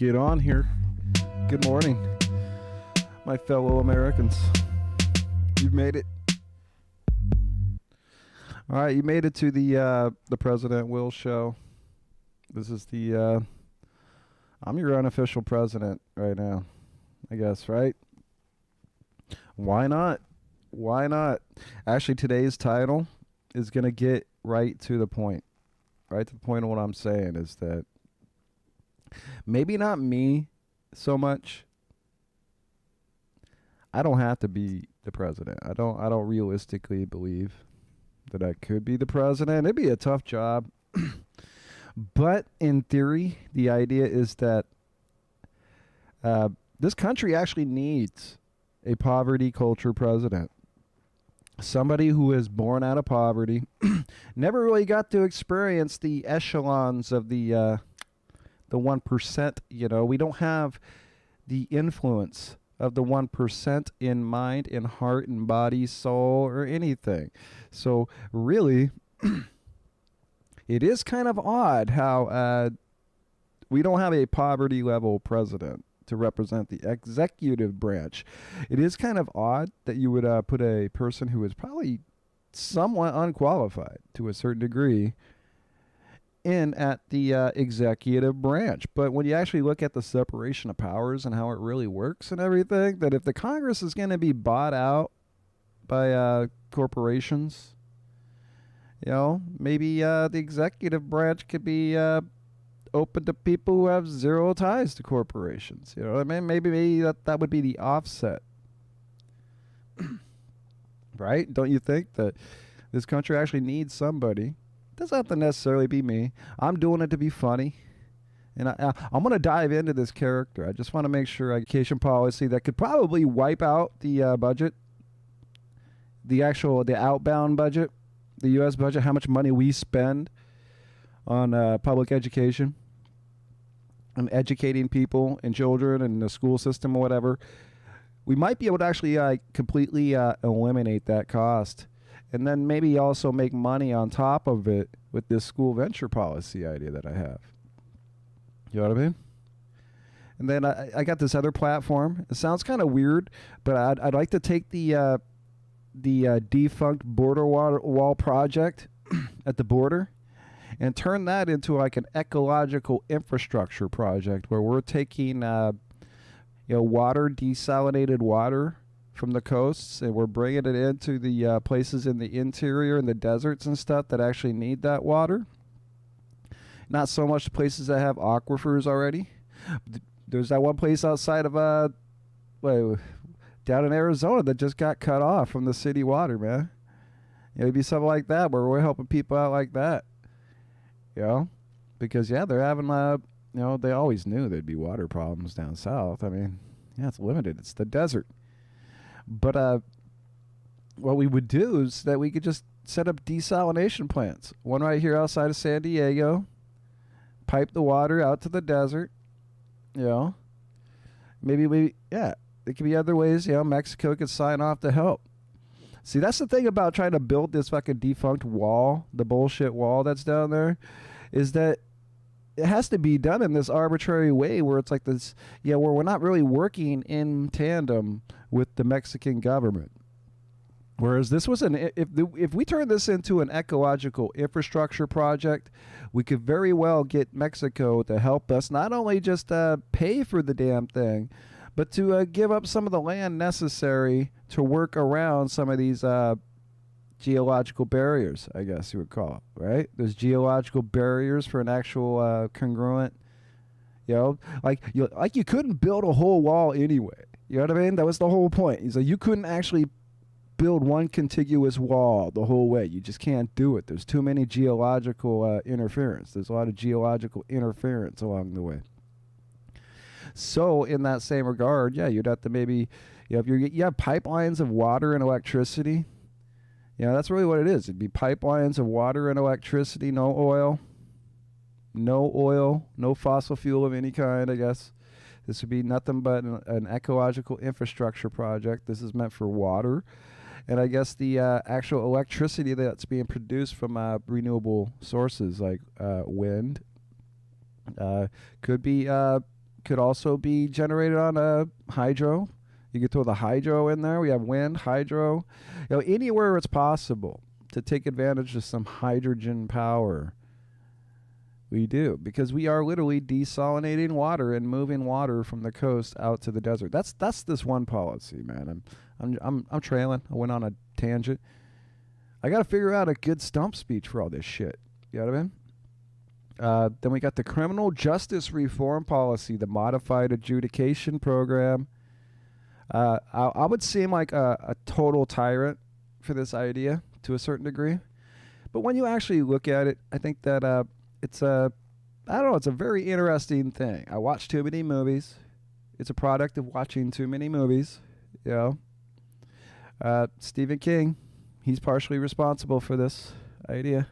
get on here. Good morning, my fellow Americans. You've made it. All right, you made it to the President Will show. This is the I'm your unofficial president right now, I guess, right? Why not? Why not? Actually, today's title is going to get right to the point. Right to the point of what I'm saying is that maybe not me so much. I don't have to be the president. I don't realistically believe that I could be the president. It'd be a tough job. But in theory, the idea is that this country actually needs a poverty culture president. Somebody who is born out of poverty, never really got to experience the echelons of the 1%. You know, we don't have the influence of the 1% in mind, in heart, and body, soul, or anything. So really, it is kind of odd how we don't have a poverty level president to represent the executive branch. It is kind of odd that you would put a person who is probably somewhat unqualified to a certain degree in at the executive branch. But when you actually look at the separation of powers and how it really works and everything, that if the Congress is going to be bought out by corporations, you know, maybe the executive branch could be open to people who have zero ties to corporations. You know what I mean? Maybe that would be the offset. Right? Don't you think that this country actually needs somebody? It doesn't have to necessarily be me. I'm doing it to be funny. And I'm going to dive into this character. I just want to make sure education policy that could probably wipe out the budget, the outbound budget, the U.S. budget, how much money we spend on public education and educating people and children and the school system or whatever. We might be able to actually completely eliminate that cost, and then maybe also make money on top of it with this school venture policy idea that I have. You know what I mean? And then I got this other platform. It sounds kind of weird, but I'd like to take the defunct border wall project at the border and turn that into like an ecological infrastructure project where we're taking water, desalinated water from the coasts, and we're bringing it into the places in the interior and the deserts and stuff that actually need that water. Not so much places that have aquifers already. There's that one place outside of down in Arizona that just got cut off from the city water, man. It'd be something like that where we're helping people out like that. You know? Because, yeah, they're having, they always knew there'd be water problems down south. I mean, yeah, it's limited. It's the desert. But what we would do is that we could just set up desalination plants. One right here outside of San Diego. Pipe the water out to the desert. You know? Maybe there could be other ways, Mexico could sign off to help. See, that's the thing about trying to build this fucking defunct wall, the bullshit wall that's down there, is that it has to be done in this arbitrary way where it's like this, where we're not really working in tandem with the Mexican government. Whereas this was if we turn this into an ecological infrastructure project, we could very well get Mexico to help us not only just pay for the damn thing, but to give up some of the land necessary to work around some of these geological barriers, I guess you would call it, right? There's geological barriers for an actual congruent, like you couldn't build a whole wall anyway. You know what I mean? That was the whole point. He's like, you couldn't actually build one contiguous wall the whole way. You just can't do it. There's too many geological interference. There's a lot of geological interference along the way. So in that same regard, you'd have to maybe, if you have pipelines of water and electricity, that's really what it is. It'd be pipelines of water and electricity, no oil, no fossil fuel of any kind, I guess. This would be nothing but an ecological infrastructure project. This is meant for water. And I guess the actual electricity that's being produced from renewable sources like wind could be could also be generated on a hydro. You could throw the hydro in there. We have wind, hydro. Anywhere it's possible to take advantage of some hydrogen power, we do, because we are literally desalinating water and moving water from the coast out to the desert. That's this one policy, man. I'm trailing. I went on a tangent. I got to figure out a good stump speech for all this shit. You know what I mean? Then we got the criminal justice reform policy, the modified adjudication program. I would seem like a total tyrant for this idea to a certain degree. But when you actually look at it, I think that it's I don't know, it's a very interesting thing. I watch too many movies. It's a product of watching too many movies. Stephen King, he's partially responsible for this idea.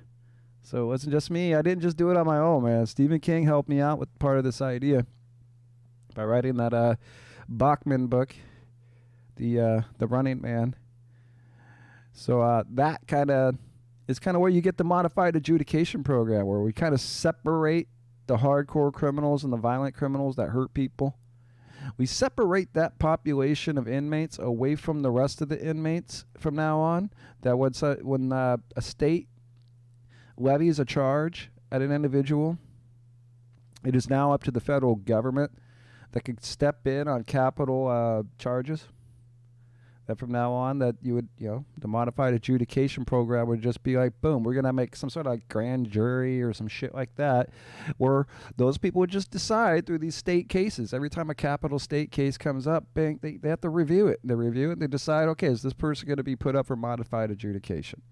So it wasn't just me. I didn't just do it on my own, man. Stephen King helped me out with part of this idea by writing that Bachman book, the Running Man. So that kind of is kind of where you get the modified adjudication program, where we kind of separate the hardcore criminals and the violent criminals that hurt people. We separate that population of inmates away from the rest of the inmates from now on. That when a state levies a charge at an individual, it is now up to the federal government that could step in on capital charges. That from now on, that you would, the modified adjudication program would just be like, boom, we're going to make some sort of grand jury or some shit like that, where those people would just decide through these state cases. Every time a capital state case comes up, bang, they have to review it. They review it and they decide, okay, is this person going to be put up for modified adjudication?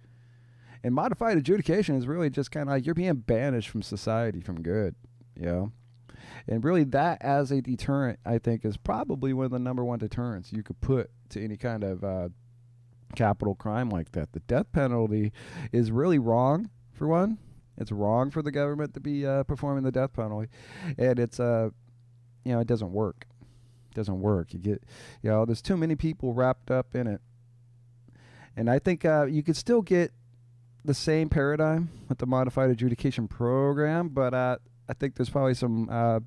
And modified adjudication is really just kind of like you're being banished from society, from good, And really that as a deterrent, I think, is probably one of the number one deterrents you could put to any kind of capital crime like that. The death penalty is really wrong, for one. It's wrong for the government to be performing the death penalty. And it's, it doesn't work. It doesn't work. You get, there's too many people wrapped up in it. And I think you could still get the same paradigm with the modified adjudication program, but I think there's probably some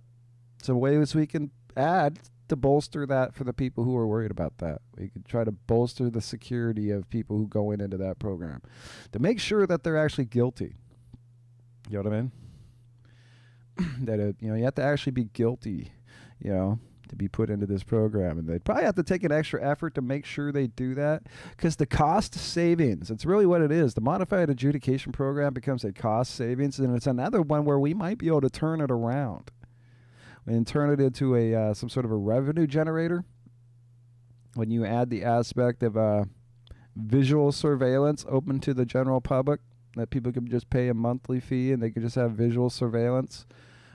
ways we can add to bolster that for the people who are worried about that. We could try to bolster the security of people who go into that program to make sure that they're actually guilty. You know what I mean? That you have to actually be guilty, to be put into this program, and they'd probably have to take an extra effort to make sure they do that, because the cost savings, it's really what it is. The modified adjudication program becomes a cost savings, and it's another one where we might be able to turn it around and turn it into a some sort of a revenue generator when you add the aspect of visual surveillance open to the general public, that people can just pay a monthly fee and they can just have visual surveillance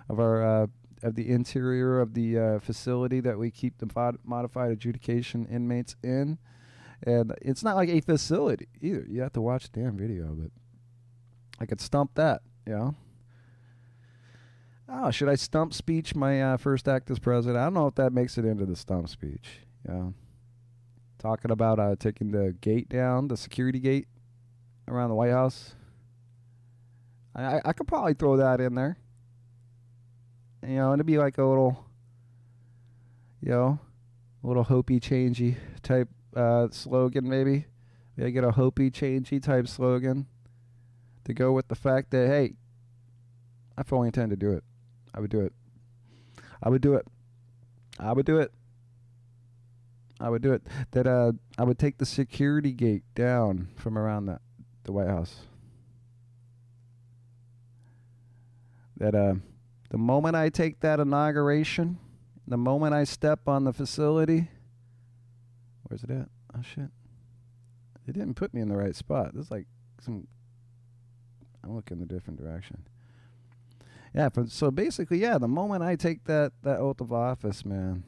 of our of the interior of the facility that we keep the modified adjudication inmates in. And it's not like a facility either. You have to watch the damn video, but I could stump that, Oh, should I stump speech my first act as president? I don't know if that makes it into the stump speech. Talking about taking the gate down, the security gate around the White House. I could probably throw that in there. It'd be like a little, hopey changey type slogan, maybe. Maybe get a hopey changey type slogan to go with the fact that, hey, I fully intend to do it. I would do it. I would do it. I would do it. I would do it. That I would take the security gate down from around the White House. That the moment I take that inauguration, the moment I step on the facility, where's it at? Oh shit! It didn't put me in the right spot. This is like some. I'm looking in a different direction. Yeah, so basically, the moment I take that oath of office, man,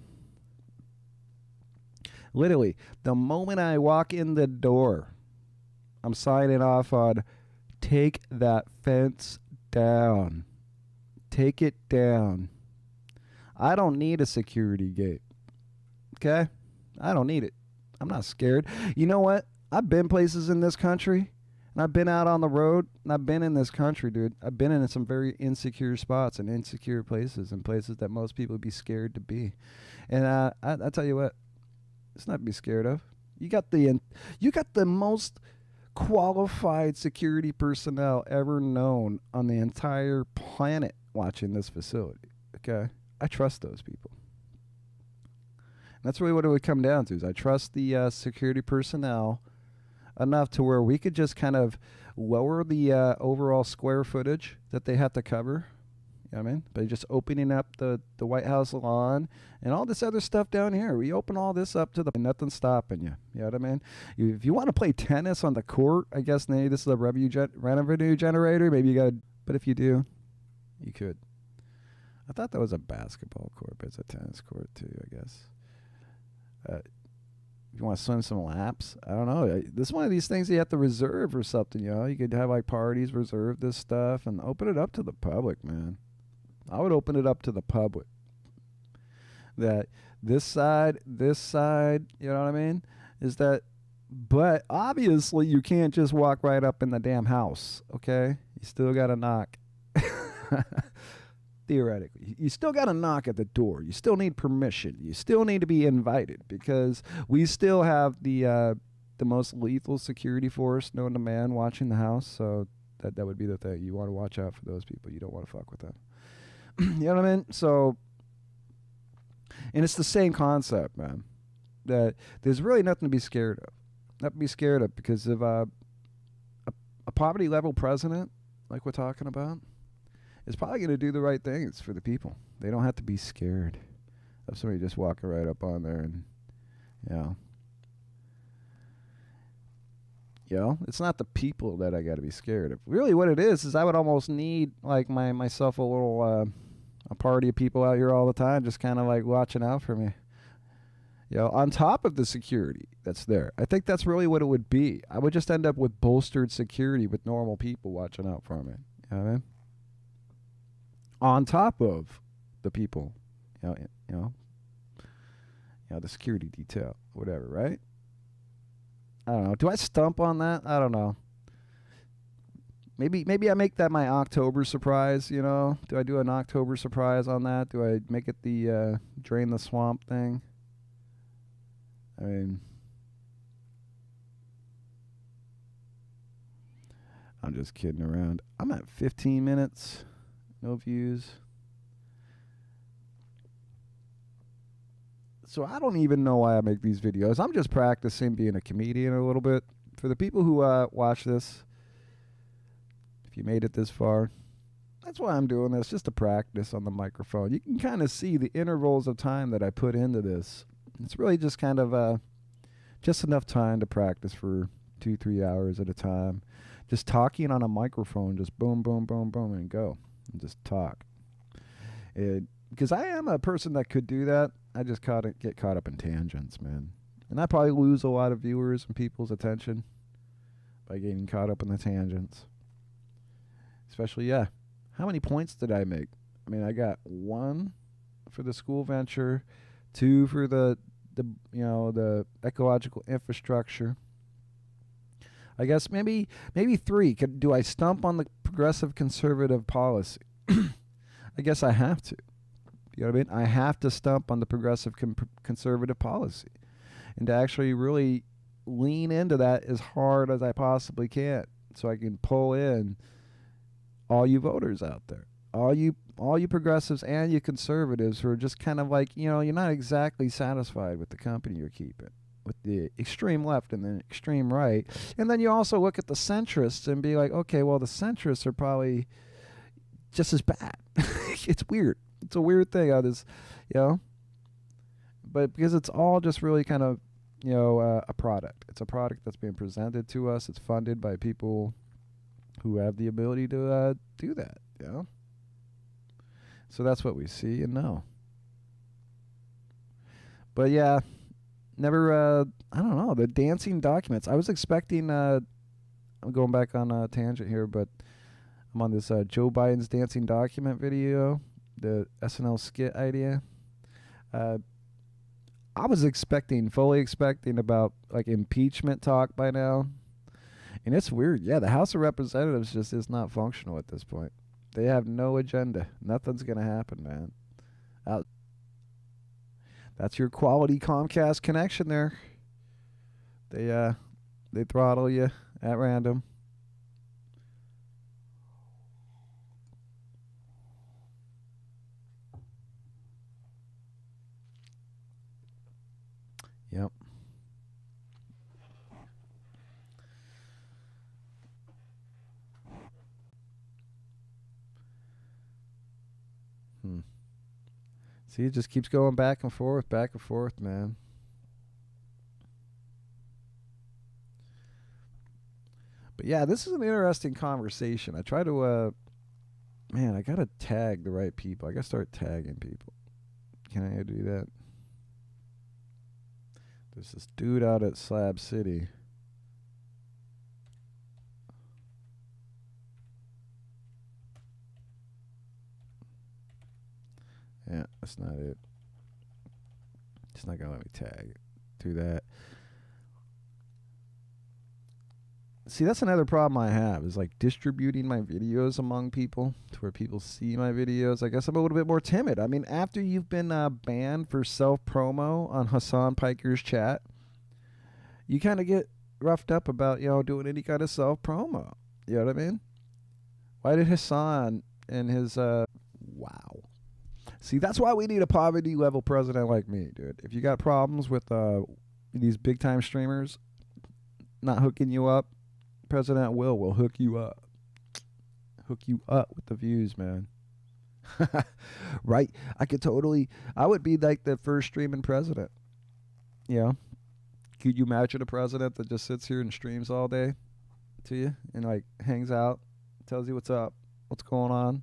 literally, the moment I walk in the door, I'm signing off on, take that fence down. Take it down. I don't need a security gate. Okay? I don't need it. I'm not scared. You know what? I've been places in this country, And I've been out on the road, and I've been in this country, dude. I've been in some very insecure spots and insecure places and places that most people would be scared to be. And I tell you what, it's not to be scared of. You got the most qualified security personnel ever known on the entire planet watching this facility. Okay, I trust those people. And that's really what it would come down to. Is I trust the security personnel enough to where we could just kind of lower the overall square footage that they have to cover. You know what I mean? By just opening up the White House lawn and all this other stuff down here. We open all this up to nothing's stopping you. You know what I mean? If you want to play tennis on the court, I guess maybe this is a revenue generator. Maybe you got to, but if you do, you could. I thought that was a basketball court, but it's a tennis court too, I guess. If you want to swim some laps, I don't know. This is one of these things you have to reserve or something, you know. You could have like parties, reserve this stuff, and open it up to the public, man. I would open it up to the public. That this side, you know what I mean? Is that, but obviously you can't just walk right up in the damn house, okay? You still got to knock. Theoretically, you still got to knock at the door. You still need permission. You still need to be invited because we still have the most lethal security force known to man watching the house. So that would be the thing. You want to watch out for those people. You don't want to fuck with them. You know what I mean? So, and it's the same concept, man. That there's really nothing to be scared of. Not to be scared of because of a poverty level president, like we're talking about, is probably going to do the right things for the people. They don't have to be scared of somebody just walking right up on there and, it's not the people that I got to be scared of. Really what it is I would almost need like myself a little, a party of people out here all the time just kind of like watching out for me. On top of the security that's there. I think that's really what it would be. I would just end up with bolstered security with normal people watching out for me. You know what I mean? On top of the people, the security detail, whatever, right? I don't know. Do I stump on that? I don't know. Maybe I make that my October surprise, Do I do an October surprise on that? Do I make it the drain the swamp thing? I mean, I'm just kidding around. I'm at 15 minutes. No views. So I don't even know why I make these videos. I'm just practicing being a comedian a little bit. For the people who watch this, if you made it this far, that's why I'm doing this, just to practice on the microphone. You can kind of see the intervals of time that I put into this. It's really just kind of just enough time to practice for 2-3 hours at a time. Just talking on a microphone, just boom, boom, boom, boom, and go. And just talk. Because I am a person that could do that. I just get caught up in tangents, man. And I probably lose a lot of viewers and people's attention by getting caught up in the tangents. Especially, how many points did I make? I mean, I got 1 for the school venture, 2 for the ecological infrastructure. I guess maybe 3. Do I stump on the progressive conservative policy? I guess I have to. You know what I mean? I have to stump on the progressive conservative policy and to actually really lean into that as hard as I possibly can so I can pull in all you voters out there. All you progressives and you conservatives who are just kind of like, you're not exactly satisfied with the company you're keeping. With the extreme left and the extreme right. And then you also look at the centrists and be like, okay, well, the centrists are probably just as bad. It's weird. It's a weird thing how this, but because it's all just really kind of, a product. It's a product that's being presented to us. It's funded by people who have the ability to do that, So that's what we see and know. But yeah, never, I don't know, the dancing documents. I was expecting, I'm going back on a tangent here, but I'm on this Joe Biden's dancing document video, the SNL skit idea. I was fully expecting about like impeachment talk by now. And it's weird. Yeah, the House of Representatives just is not functional at this point. They have no agenda. Nothing's going to happen, man. Uh, that's your quality Comcast connection there. They throttle you at random. Yep. Hmm. See, it just keeps going back and forth, man. But yeah, this is an interesting conversation. I try to, man, I gotta tag the right people. I gotta start tagging people. Can I do that? There's this dude out at Slab City. Yeah, that's not it. It's not gonna let me tag it. Do that. See, that's another problem I have is like distributing my videos among people to where people see my videos. I guess I'm a little bit more timid. I mean, after you've been banned for self promo on Hassan Piker's chat, you kind of get roughed up about doing any kind of self promo. You know what I mean? Why did Hassan and his wow? See, that's why we need a poverty level president like me, dude. If you got problems with these big time streamers not hooking you up, President will hook you up. Hook you up with the views, man. Right? I would be like the first streaming president. You know? Could you imagine a president that just sits here and streams all day to you and like hangs out, tells you what's up, what's going on?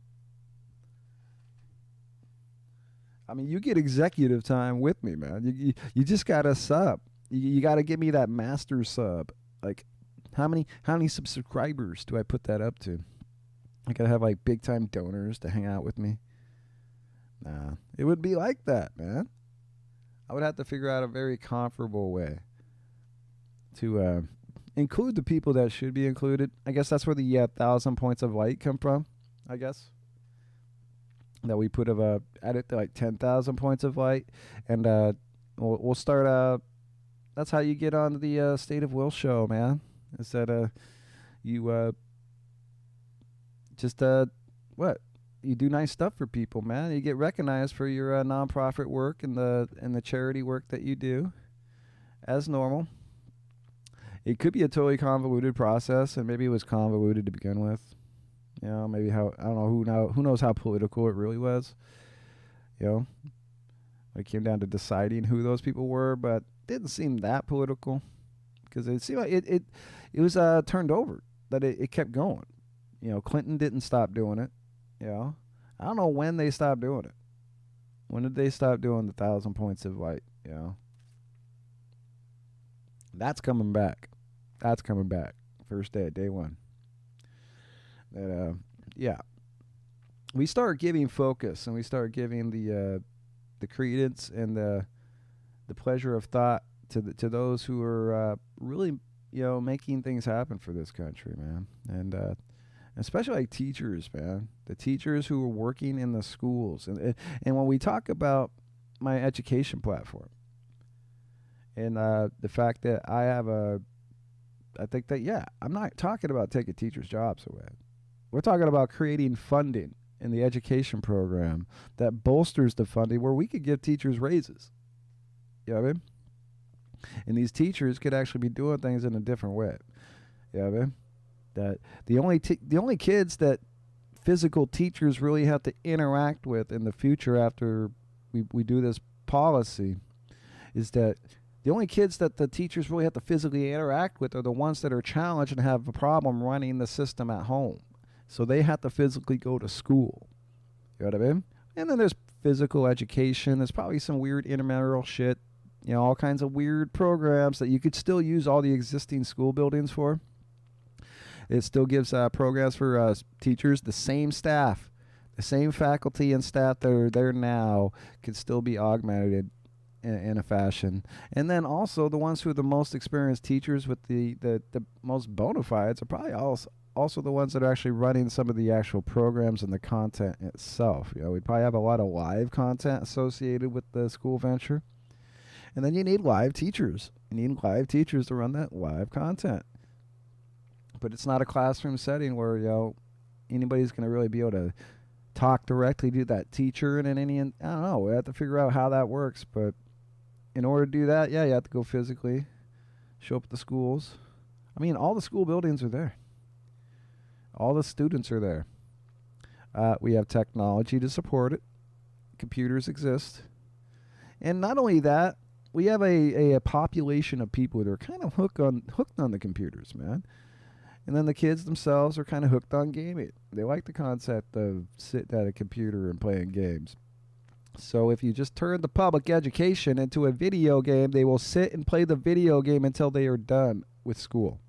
I mean, you get executive time with me, man. You just got to sub. You got to give me that master sub. Like, how many subscribers do I put that up to? I gotta have like big time donors to hang out with me. Nah, it would be like that, man. I would have to figure out a very comfortable way to include the people that should be included. I guess that's where the 1,000 points of light come from. I guess that we put at it to like 10,000 points of light, and we'll start. That's how you get on the State of Will show, man. Is that you just what you do nice stuff for people, man. You get recognized for your nonprofit work and the charity work that you do, as normal. It could be a totally convoluted process, and maybe it was convoluted to begin with. Maybe I don't know who knows how political it really was. It came down to deciding who those people were, but it didn't seem that political. Because it seemed like it was turned over, that it kept going. Clinton didn't stop doing it. I don't know when they stopped doing it. When did they stop doing the 1,000 points of light? That's coming back. That's coming back. First day one. That yeah, we start giving focus and we start giving the credence and the pleasure of thought to those who are really making things happen for this country, man. And especially like teachers, man. The teachers who are working in the schools, and when we talk about my education platform and the fact that I think that I'm not talking about taking teachers' jobs away. We're talking about creating funding in the education program that bolsters the funding where we could give teachers raises. You know what I mean? And these teachers could actually be doing things in a different way. You know what I mean? That the only kids that physical teachers really have to interact with in the future after we do this policy is that the only kids that the teachers really have to physically interact with are the ones that are challenged and have a problem running the system at home. So they have to physically go to school. You know what I mean? And then there's physical education. There's probably some weird intramural shit. All kinds of weird programs that you could still use all the existing school buildings for. It still gives programs for teachers. The same staff, the same faculty and staff that are there now could still be augmented in a fashion. And then also the ones who are the most experienced teachers with the most bona fides are probably also the ones that are actually running some of the actual programs and the content itself. We'd probably have a lot of live content associated with the school venture. And then you need live teachers. You need live teachers to run that live content. But it's not a classroom setting where, anybody's going to really be able to talk directly to that teacher and any, I don't know, we have to figure out how that works. But in order to do that, you have to go physically, show up at the schools. I mean, all the school buildings are there. All the students are there. We have technology to support it. Computers exist. And not only that, we have a population of people that are kind of hooked on the computers, man. And then the kids themselves are kind of hooked on gaming. They like the concept of sitting at a computer and playing games. So if you just turn the public education into a video game, they will sit and play the video game until they are done with school.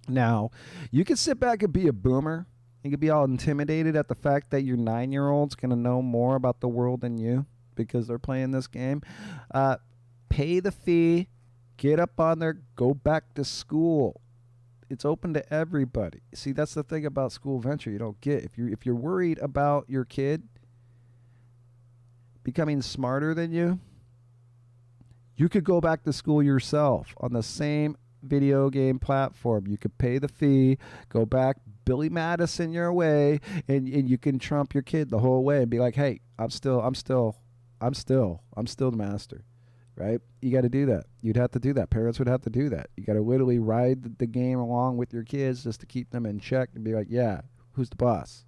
Now, you can sit back and be a boomer. You can be all intimidated at the fact that your 9-year-old's going to know more about the world than you because they're playing this game. Pay the fee. Get up on there, go back to school. It's open to everybody. See, that's the thing about school venture you don't get. If you're worried about your kid becoming smarter than you could go back to school yourself on the same video game platform. You could pay the fee, go back, Billy Madison your way, and you can trump your kid the whole way and be like, hey, I'm still the master. Right? You got to do that. You'd have to do that. Parents would have to do that. You got to literally ride the game along with your kids just to keep them in check and be like, yeah, who's the boss?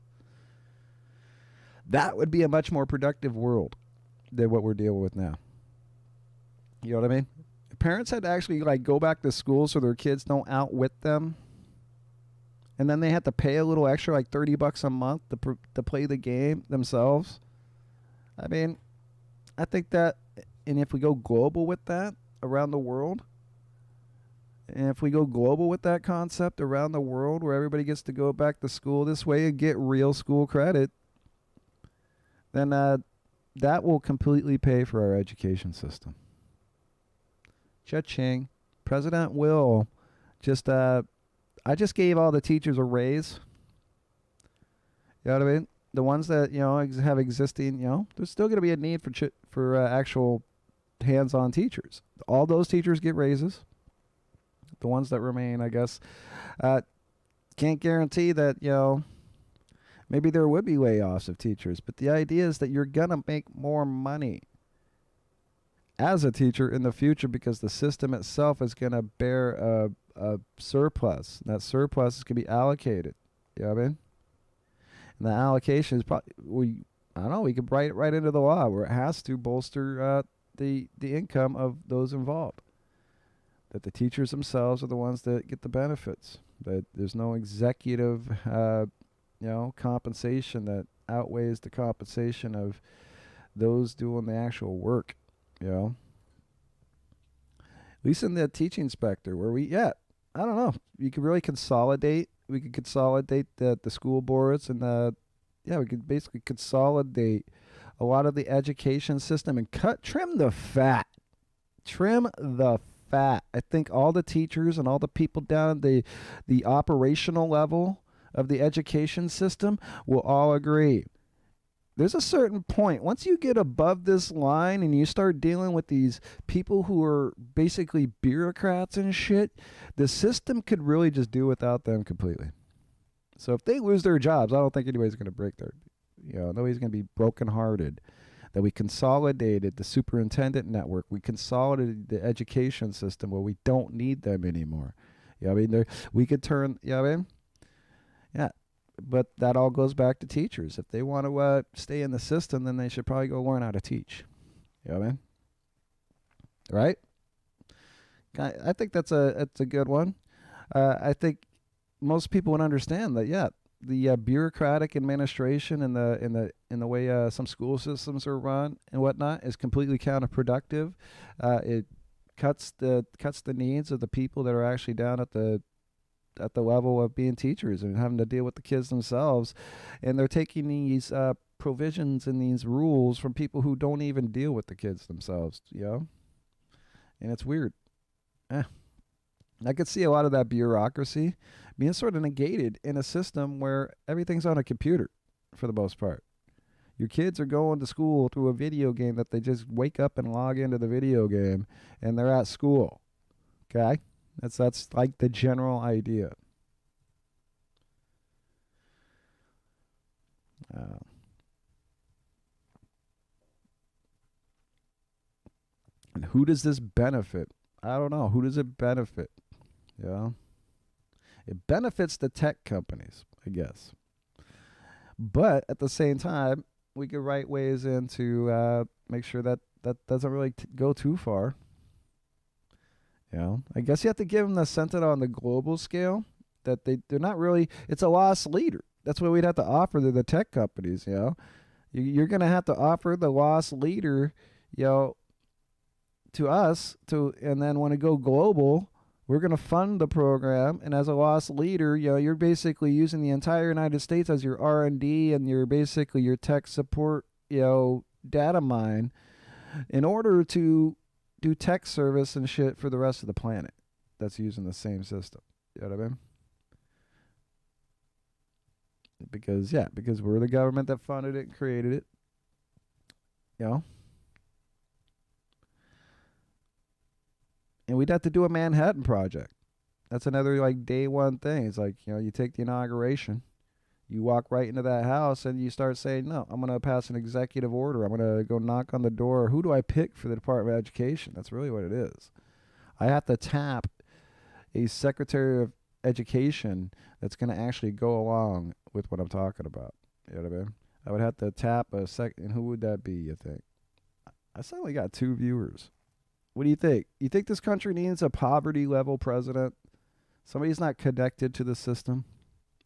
That would be a much more productive world than what we're dealing with now. You know what I mean? If parents had to actually go back to school so their kids don't outwit them, and then they had to pay a little extra, like $30 a month to play the game themselves. I mean, I think that. And if we go global with that around the world, and if we go global with that concept around the world where everybody gets to go back to school this way and get real school credit, then that will completely pay for our education system. Cha-ching. President Will I just gave all the teachers a raise. You know what I mean? The ones that, have existing, there's still going to be a need for actual hands-on teachers. All those teachers get raises. The ones that remain, I guess, can't guarantee that, maybe there would be layoffs of teachers, but the idea is that you're going to make more money as a teacher in the future because the system itself is going to bear a surplus. And that surplus is going to be allocated. You know what I mean? And the allocation is probably, we could write it right into the law where it has to bolster the income of those involved. That the teachers themselves are the ones that get the benefits. That there's no executive, compensation that outweighs the compensation of those doing the actual work. At least in the teaching sector, where I don't know. You could really consolidate. We could consolidate the school boards and we could basically consolidate a lot of the education system and trim the fat. Trim the fat. I think all the teachers and all the people down at the operational level of the education system will all agree. There's a certain point. Once you get above this line and you start dealing with these people who are basically bureaucrats and shit, the system could really just do without them completely. So if they lose their jobs, I don't think anybody's going to break their, nobody's going to be brokenhearted. That we consolidated the superintendent network. We consolidated the education system where we don't need them anymore. We could turn, Yeah. But that all goes back to teachers. If they want to stay in the system, then they should probably go learn how to teach. You know what I mean? Right? I think that's a good one. I think most people would understand that. The bureaucratic administration and the way some school systems are run and whatnot is completely counterproductive. It cuts the needs of the people that are actually down at the at the level of being teachers and having to deal with the kids themselves, and they're taking these provisions and these rules from people who don't even deal with the kids themselves, and it's weird. Eh. I could see a lot of that bureaucracy being sort of negated in a system where everything's on a computer for the most part. Your kids are going to school through a video game that they just wake up and log into the video game and they're at school. Okay? That's like the general idea. And who does this benefit? I don't know. Who does it benefit? Yeah. It benefits the tech companies, I guess. But at the same time, we could write ways in to make sure that that doesn't really go too far. I guess you have to give them the sentiment on the global scale that they're not really, it's a lost leader. That's what we'd have to offer to the tech companies, You're going to have to offer the lost leader, to us, and then when it go global, we're going to fund the program, and as a lost leader, you're basically using the entire United States as your R&D and your basically your tech support, data mine in order to do tech service and shit for the rest of the planet that's using the same system. You know what I mean? Because we're the government that funded it and created it. And we'd have to do a Manhattan Project. That's another like day one thing. It's like, you take the inauguration, you walk right into that house and you start saying, no, I'm going to pass an executive order. I'm going to go knock on the door. Who do I pick for the Department of Education? That's really what it is. I have to tap a Secretary of Education that's going to actually go along with what I'm talking about. You know what I mean? I would have to tap a and who would that be, you think? I suddenly got 2 viewers. What do you think? You think this country needs a poverty level president? Somebody who's not connected to the system?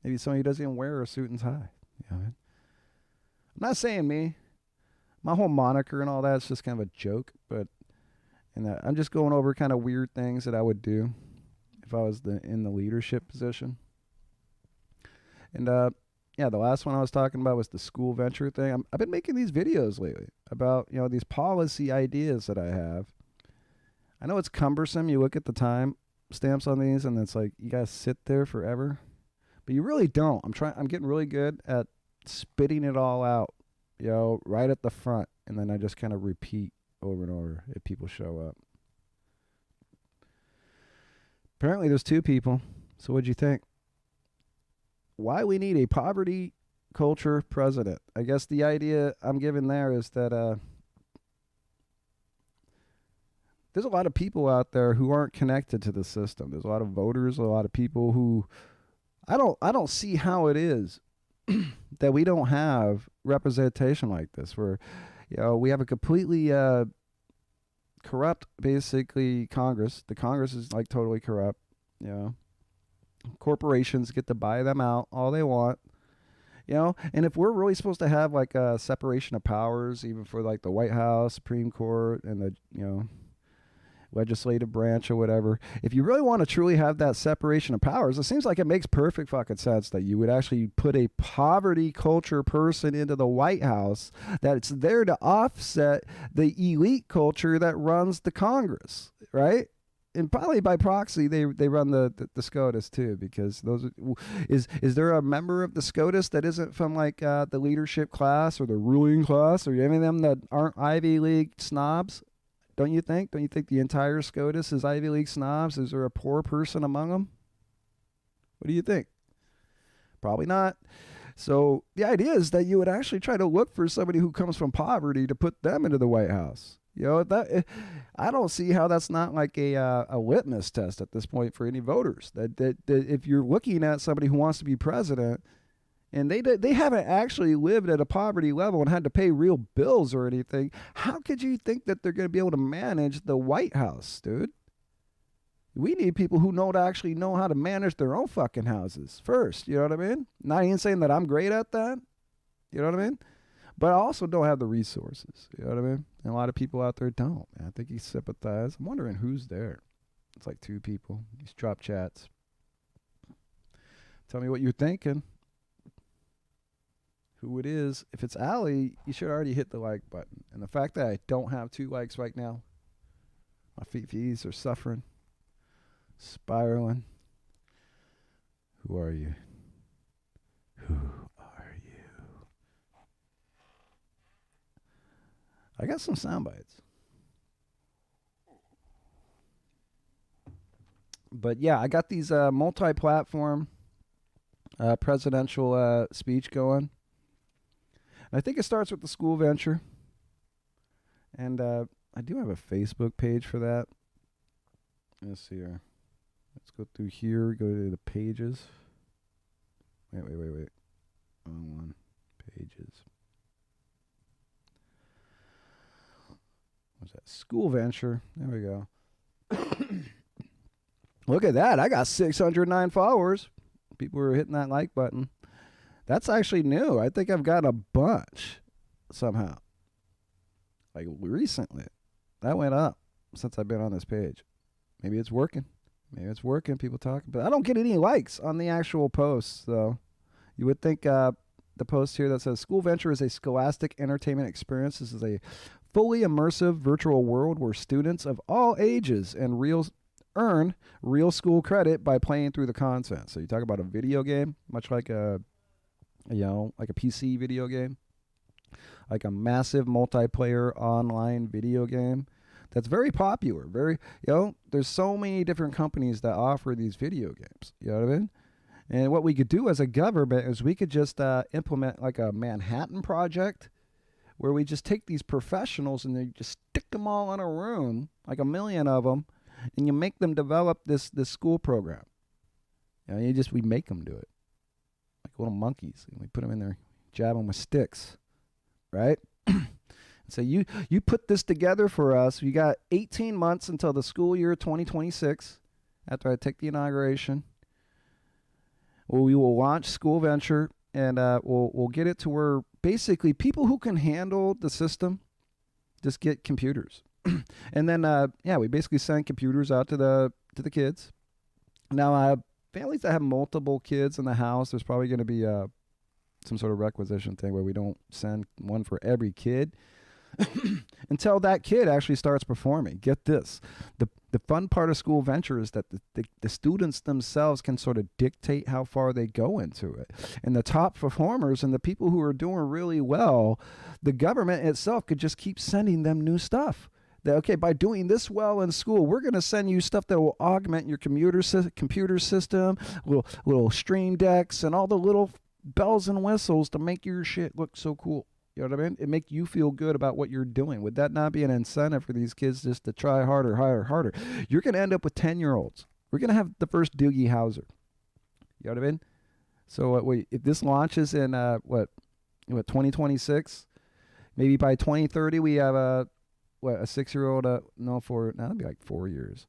Maybe somebody who doesn't even wear a suit and tie. You know what I mean? I'm not saying me. My whole moniker and all that is just kind of a joke, but I'm just going over kind of weird things that I would do if I was in the leadership position. And the last one I was talking about was the school venture thing. I've been making these videos lately about these policy ideas that I have. I know it's cumbersome. You look at the time stamps on these, and it's like you guys sit there forever, but you really don't. I'm getting really good at spitting it all out, right at the front, and then I just kind of repeat over and over if people show up. Apparently, there's 2 people. So what'd you think? Why we need a poverty culture president? I guess the idea I'm giving there is that there's a lot of people out there who aren't connected to the system. There's a lot of voters, a lot of people who I don't see how it is that we don't have representation like this, where we have a completely corrupt, basically, Congress. The Congress is like totally corrupt. Corporations get to buy them out all they want. And if we're really supposed to have like a separation of powers, even for like the White House, Supreme Court, and the legislative branch or whatever, if you really want to truly have that separation of powers, it seems like it makes perfect fucking sense that you would actually put a poverty culture person into the White House that's there to offset the elite culture that runs the Congress, right? And probably by proxy, they run the SCOTUS too, because is there a member of the SCOTUS that isn't from like the leadership class or the ruling class or any of them that aren't Ivy League snobs? Don't you think? Don't you think the entire SCOTUS is Ivy League snobs? Is there a poor person among them? What do you think? Probably not. So the idea is that you would actually try to look for somebody who comes from poverty to put them into the White House. I don't see how that's not like a litmus test at this point for any voters. That if you're looking at somebody who wants to be president, and they haven't actually lived at a poverty level and had to pay real bills or anything, how could you think that they're going to be able to manage the White House, dude? We need people who actually know how to manage their own fucking houses first. You know what I mean? Not even saying that I'm great at that. You know what I mean? But I also don't have the resources. You know what I mean? And a lot of people out there don't. Man. I think you sympathize. I'm wondering who's there. It's like 2 people. These drop chats. Tell me what you're thinking. Who it is. If it's Allie, you should already hit the like button. And the fact that I don't have 2 likes right now, my feet are suffering, spiraling. Who are you? Who are you? I got some sound bites. But yeah, I got these multi-platform presidential speech going. And I think it starts with the school venture. And I do have a Facebook page for that. Let's see here. Let's go through here. Go to the pages. Wait. Wrong one. Pages. What's that? School venture. There we go. Look at that. I got 609 followers. People were hitting that like button. That's actually new. I think I've got a bunch somehow. Like recently. That went up since I've been on this page. Maybe it's working. People talking. But I don't get any likes on the actual posts, though. You would think the post here that says, School Venture is a scholastic entertainment experience. This is a fully immersive virtual world where students of all ages and earn real school credit by playing through the content. So you talk about a video game, much like a PC video game, like a massive multiplayer online video game that's very popular. There's so many different companies that offer these video games. You know what I mean? And what we could do as a government is we could just implement like a Manhattan Project where we just take these professionals and they just stick them all in a room, like 1 million of them, and you make them develop this school program. We make them do it. Like little monkeys. And we put them in there, jab them with sticks, right? So you put this together for us. We got 18 months until the school year 2026 after I take the inauguration. We will launch School Venture, and we'll get it to where basically people who can handle the system just get computers. And then, we basically send computers out to the kids. Now, families that have multiple kids in the house, there's probably going to be some sort of requisition thing where we don't send one for every kid until that kid actually starts performing. Get this. The fun part of School Venture is that the students themselves can sort of dictate how far they go into it. And the top performers and the people who are doing really well, the government itself could just keep sending them new stuff. That, okay, by doing this well in school, we're going to send you stuff that will augment your computer system, little stream decks, and all the little bells and whistles to make your shit look so cool. You know what I mean? It make you feel good about what you're doing. Would that not be an incentive for these kids just to try harder? You're going to end up with 10-year-olds. We're going to have the first Doogie Howser. You know what I mean? So if this launches in 2026, maybe by 2030 we have a 6-year-old? That'd be like 4 years.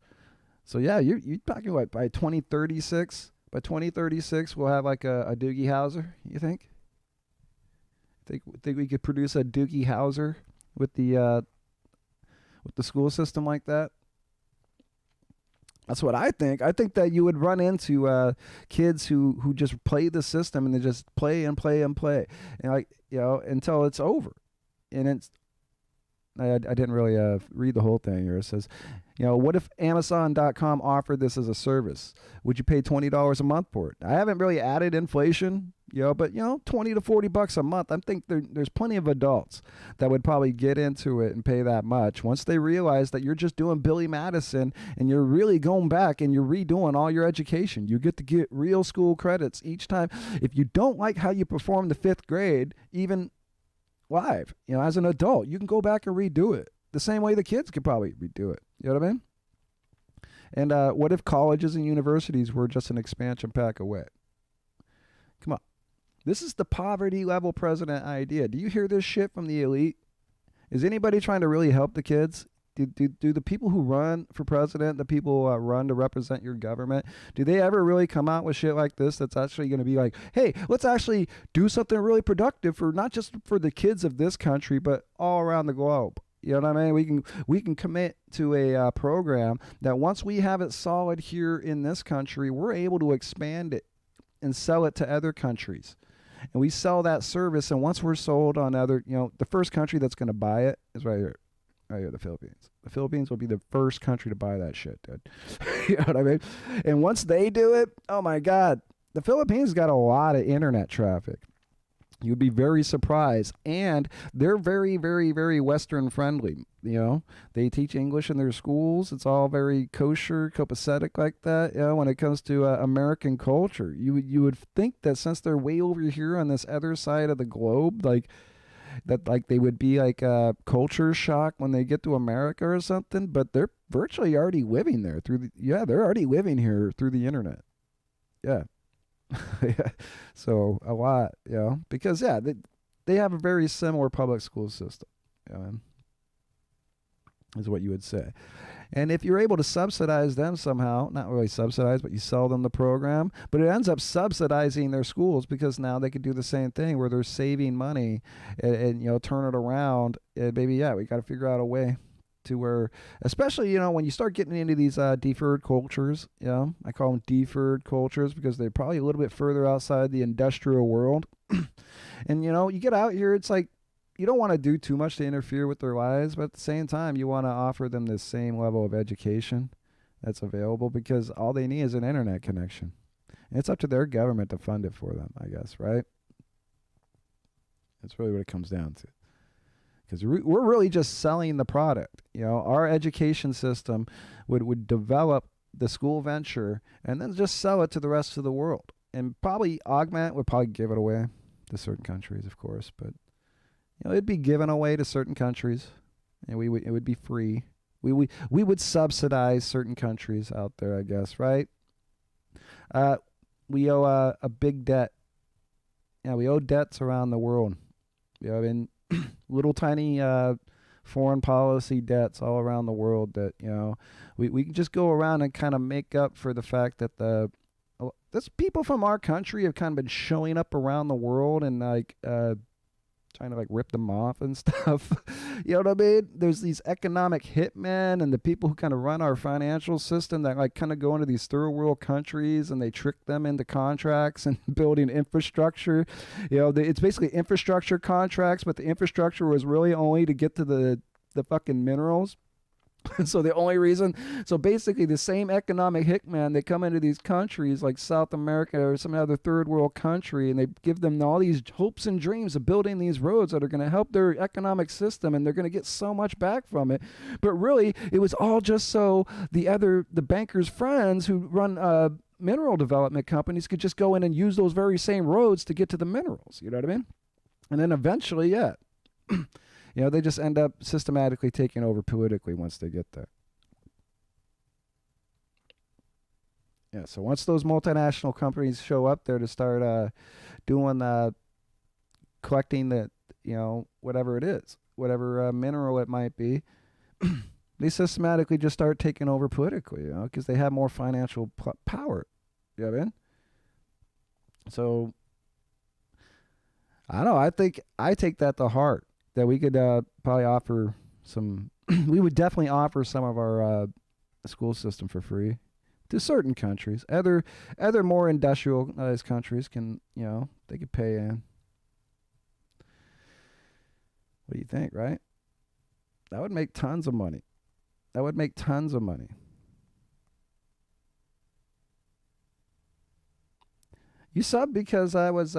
So yeah, you're talking by 2036? By 2036 we'll have like a Doogie Howser. You think? Think we could produce a Doogie Howser with the school system like that? That's what I think. I think that you would run into kids who just play the system and they just play and play and play, and until it's over. And I didn't really read the whole thing here. It says, what if Amazon.com offered this as a service? Would you pay $20 a month for it? I haven't really added inflation, but $20 to $40 a month. I think there's plenty of adults that would probably get into it and pay that much once they realize that you're just doing Billy Madison and you're really going back and you're redoing all your education. You get to get real school credits each time. If you don't like how you perform the 5th grade, even live, as an adult, you can go back and redo it the same way the kids could probably redo it. You know what I mean? And what if colleges and universities were just an expansion pack away? Come on. This is the poverty level president idea. Do you hear this shit from the elite? Is anybody trying to really help the kids? Do the people who run for president, the people who run to represent your government, do they ever really come out with shit like this that's actually going to be like, hey, let's actually do something really productive for not just for the kids of this country, but all around the globe? You know what I mean? We can commit to a program that once we have it solid here in this country, we're able to expand it and sell it to other countries. And we sell that service, and once we're sold on other, the first country that's going to buy it is right here, the Philippines. The Philippines will be the first country to buy that shit, dude. You know what I mean? And once they do it, oh my God, the Philippines got a lot of internet traffic. You'd be very surprised. And they're very, very, very Western friendly. They teach English in their schools. It's all very kosher, copacetic like that. When it comes to American culture, you would think that since they're way over here on this other side of the globe, like they would be like a culture shock when they get to America or something. But they're virtually already living there they're already living here through the internet. Yeah. Yeah. So a lot, because they have a very similar public school system, is what you would say. And if you're able to subsidize them somehow, not really subsidize, but you sell them the program, but it ends up subsidizing their schools because now they could do the same thing where they're saving money and turn it around. And maybe, we got to figure out a way to where, especially, when you start getting into these deferred cultures, I call them deferred cultures because they're probably a little bit further outside the industrial world. And, you get out here, it's like, you don't want to do too much to interfere with their lives, but at the same time, you want to offer them the same level of education that's available because all they need is an internet connection. And it's up to their government to fund it for them, I guess, right? That's really what it comes down to. Because we're really just selling the product. Our education system would develop the school venture and then just sell it to the rest of the world. And probably Augment would probably give it away to certain countries, of course, but it'd be given away to certain countries, and it would be free. We would subsidize certain countries out there, I guess, right? We owe a big debt. Yeah, we owe debts around the world. Little tiny foreign policy debts all around the world that we can just go around and kind of make up for the fact that there's people from our country have kind of been showing up around the world and trying to rip them off and stuff. You know what I mean? There's these economic hitmen and the people who kind of run our financial system that kind of go into these third world countries and they trick them into contracts and building infrastructure. It's basically infrastructure contracts, but the infrastructure was really only to get to the fucking minerals. So basically the same economic hitman, they come into these countries like South America or some other third world country, and they give them all these hopes and dreams of building these roads that are going to help their economic system, and they're going to get so much back from it. But really, it was all just so the bankers' friends who run mineral development companies could just go in and use those very same roads to get to the minerals. You know what I mean? And then eventually, they just end up systematically taking over politically once they get there. Yeah, so once those multinational companies show up there to start doing collecting the, whatever it is, whatever mineral it might be, they systematically just start taking over politically, because they have more financial power. You know what I mean? So, I don't know. I take that to heart. That we could probably offer some, we would definitely offer some of our school system for free to certain countries. Other more industrialized countries can, they could pay in. What do you think, right? That would make tons of money. You subbed because I was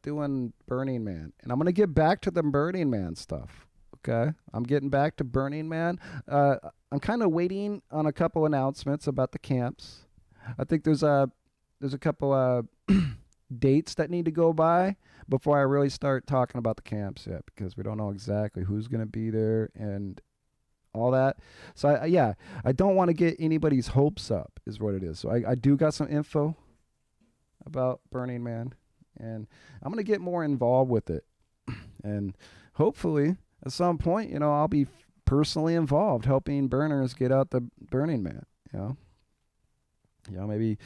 doing Burning Man, and I'm going to get back to the Burning Man stuff, okay? I'm getting back to Burning Man. I'm kind of waiting on a couple announcements about the camps. I think there's a couple dates that need to go by before I really start talking about the camps yet, because we don't know exactly who's going to be there and all that. So, I don't want to get anybody's hopes up is what it is. So I do got some info about Burning Man, and I'm going to get more involved with it, and hopefully at some point I'll be personally involved helping burners get out the Burning Man, maybe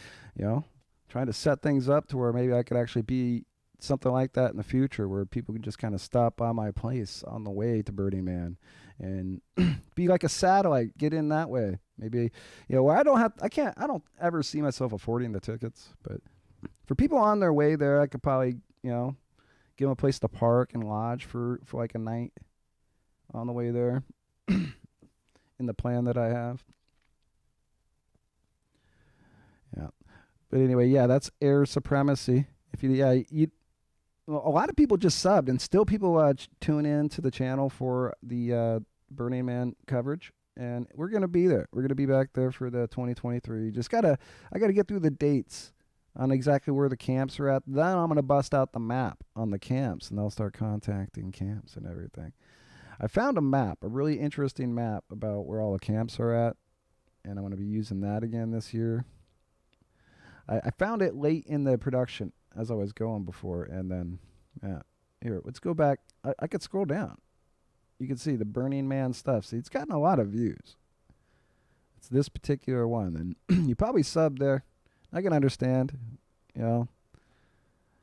trying to set things up to where maybe I could actually be something like that in the future, where people can just kind of stop by my place on the way to Burning Man and be like a satellite, get in that way. Maybe where I don't ever see myself affording the tickets, but For people on their way there, I could probably, give them a place to park and lodge for like a night on the way there in the plan that I have. Yeah. But anyway, yeah, that's air supremacy. If you, yeah, you, well, a lot of people just subbed, and still people tune in to the channel for the Burning Man coverage. And we're gonna be there. We're gonna be back there for the 2023. I gotta get through the dates on exactly where the camps are at. Then I'm gonna bust out the map on the camps, and they'll start contacting camps and everything. I found a map, a really interesting map about where all the camps are at, and I'm gonna be using that again this year. I found it late in the production as I was going before, and then, yeah. Here, let's go back. I could scroll down. You can see the Burning Man stuff. See, it's gotten a lot of views. It's this particular one, and you probably subbed there. I can understand. You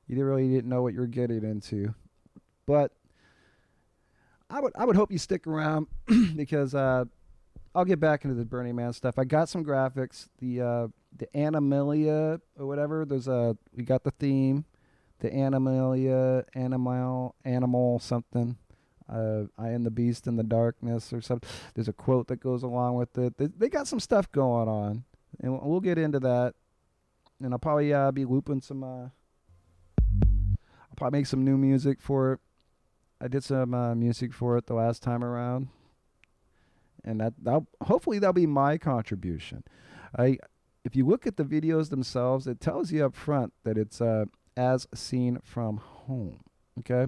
really didn't know what you were getting into, but I would hope you stick around because I'll get back into the Burning Man stuff. I got some graphics. The Animalia or whatever. We got the theme. The Animalia, animal something. I am the beast in the darkness or something. There's a quote that goes along with it. They got some stuff going on, and we'll get into that. And I'll probably be looping some. I'll probably make some new music for it. I did some music for it the last time around, and hopefully that'll be my contribution. If you look at the videos themselves, it tells you up front that it's as seen from home. Okay.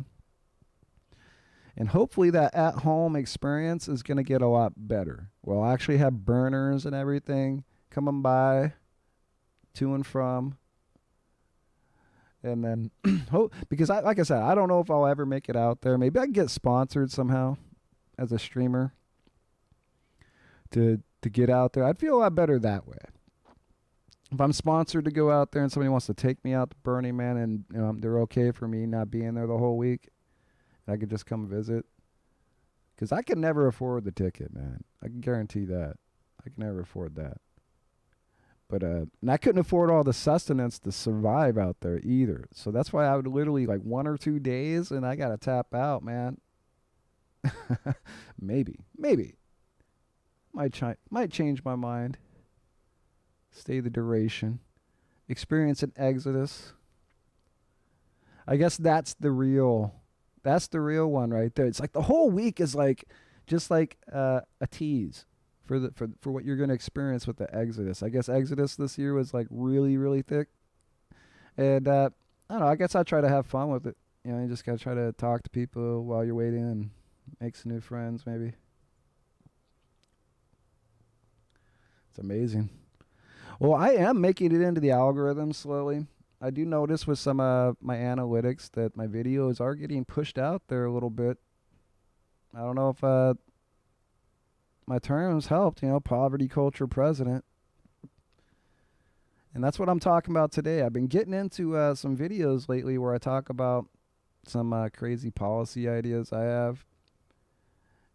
And hopefully that at-home experience is going to get a lot better. We'll actually have burners and everything coming by to and from. And then, because like I said, I don't know if I'll ever make it out there. Maybe I can get sponsored somehow as a streamer to get out there. I'd feel a lot better that way. If I'm sponsored to go out there and somebody wants to take me out to Burning Man and they're okay for me not being there the whole week, I could just come visit. Because I could never afford the ticket, man. I can guarantee that. I can never afford that. But and I couldn't afford all the sustenance to survive out there either. So that's why I would literally like 1 or 2 days and I got to tap out, man. Maybe. Might change my mind. Stay the duration. Experience an exodus. I guess that's the real one right there. It's like the whole week is like just like a tease for what you're going to experience with the Exodus. I guess Exodus this year was like really, really thick. And I don't know, I guess I try to have fun with it. You just got to try to talk to people while you're waiting and make some new friends maybe. It's amazing. Well, I am making it into the algorithm slowly. I do notice with some of my analytics that my videos are getting pushed out there a little bit. I don't know if my terms helped, poverty culture president. And that's what I'm talking about today. I've been getting into some videos lately where I talk about some crazy policy ideas I have.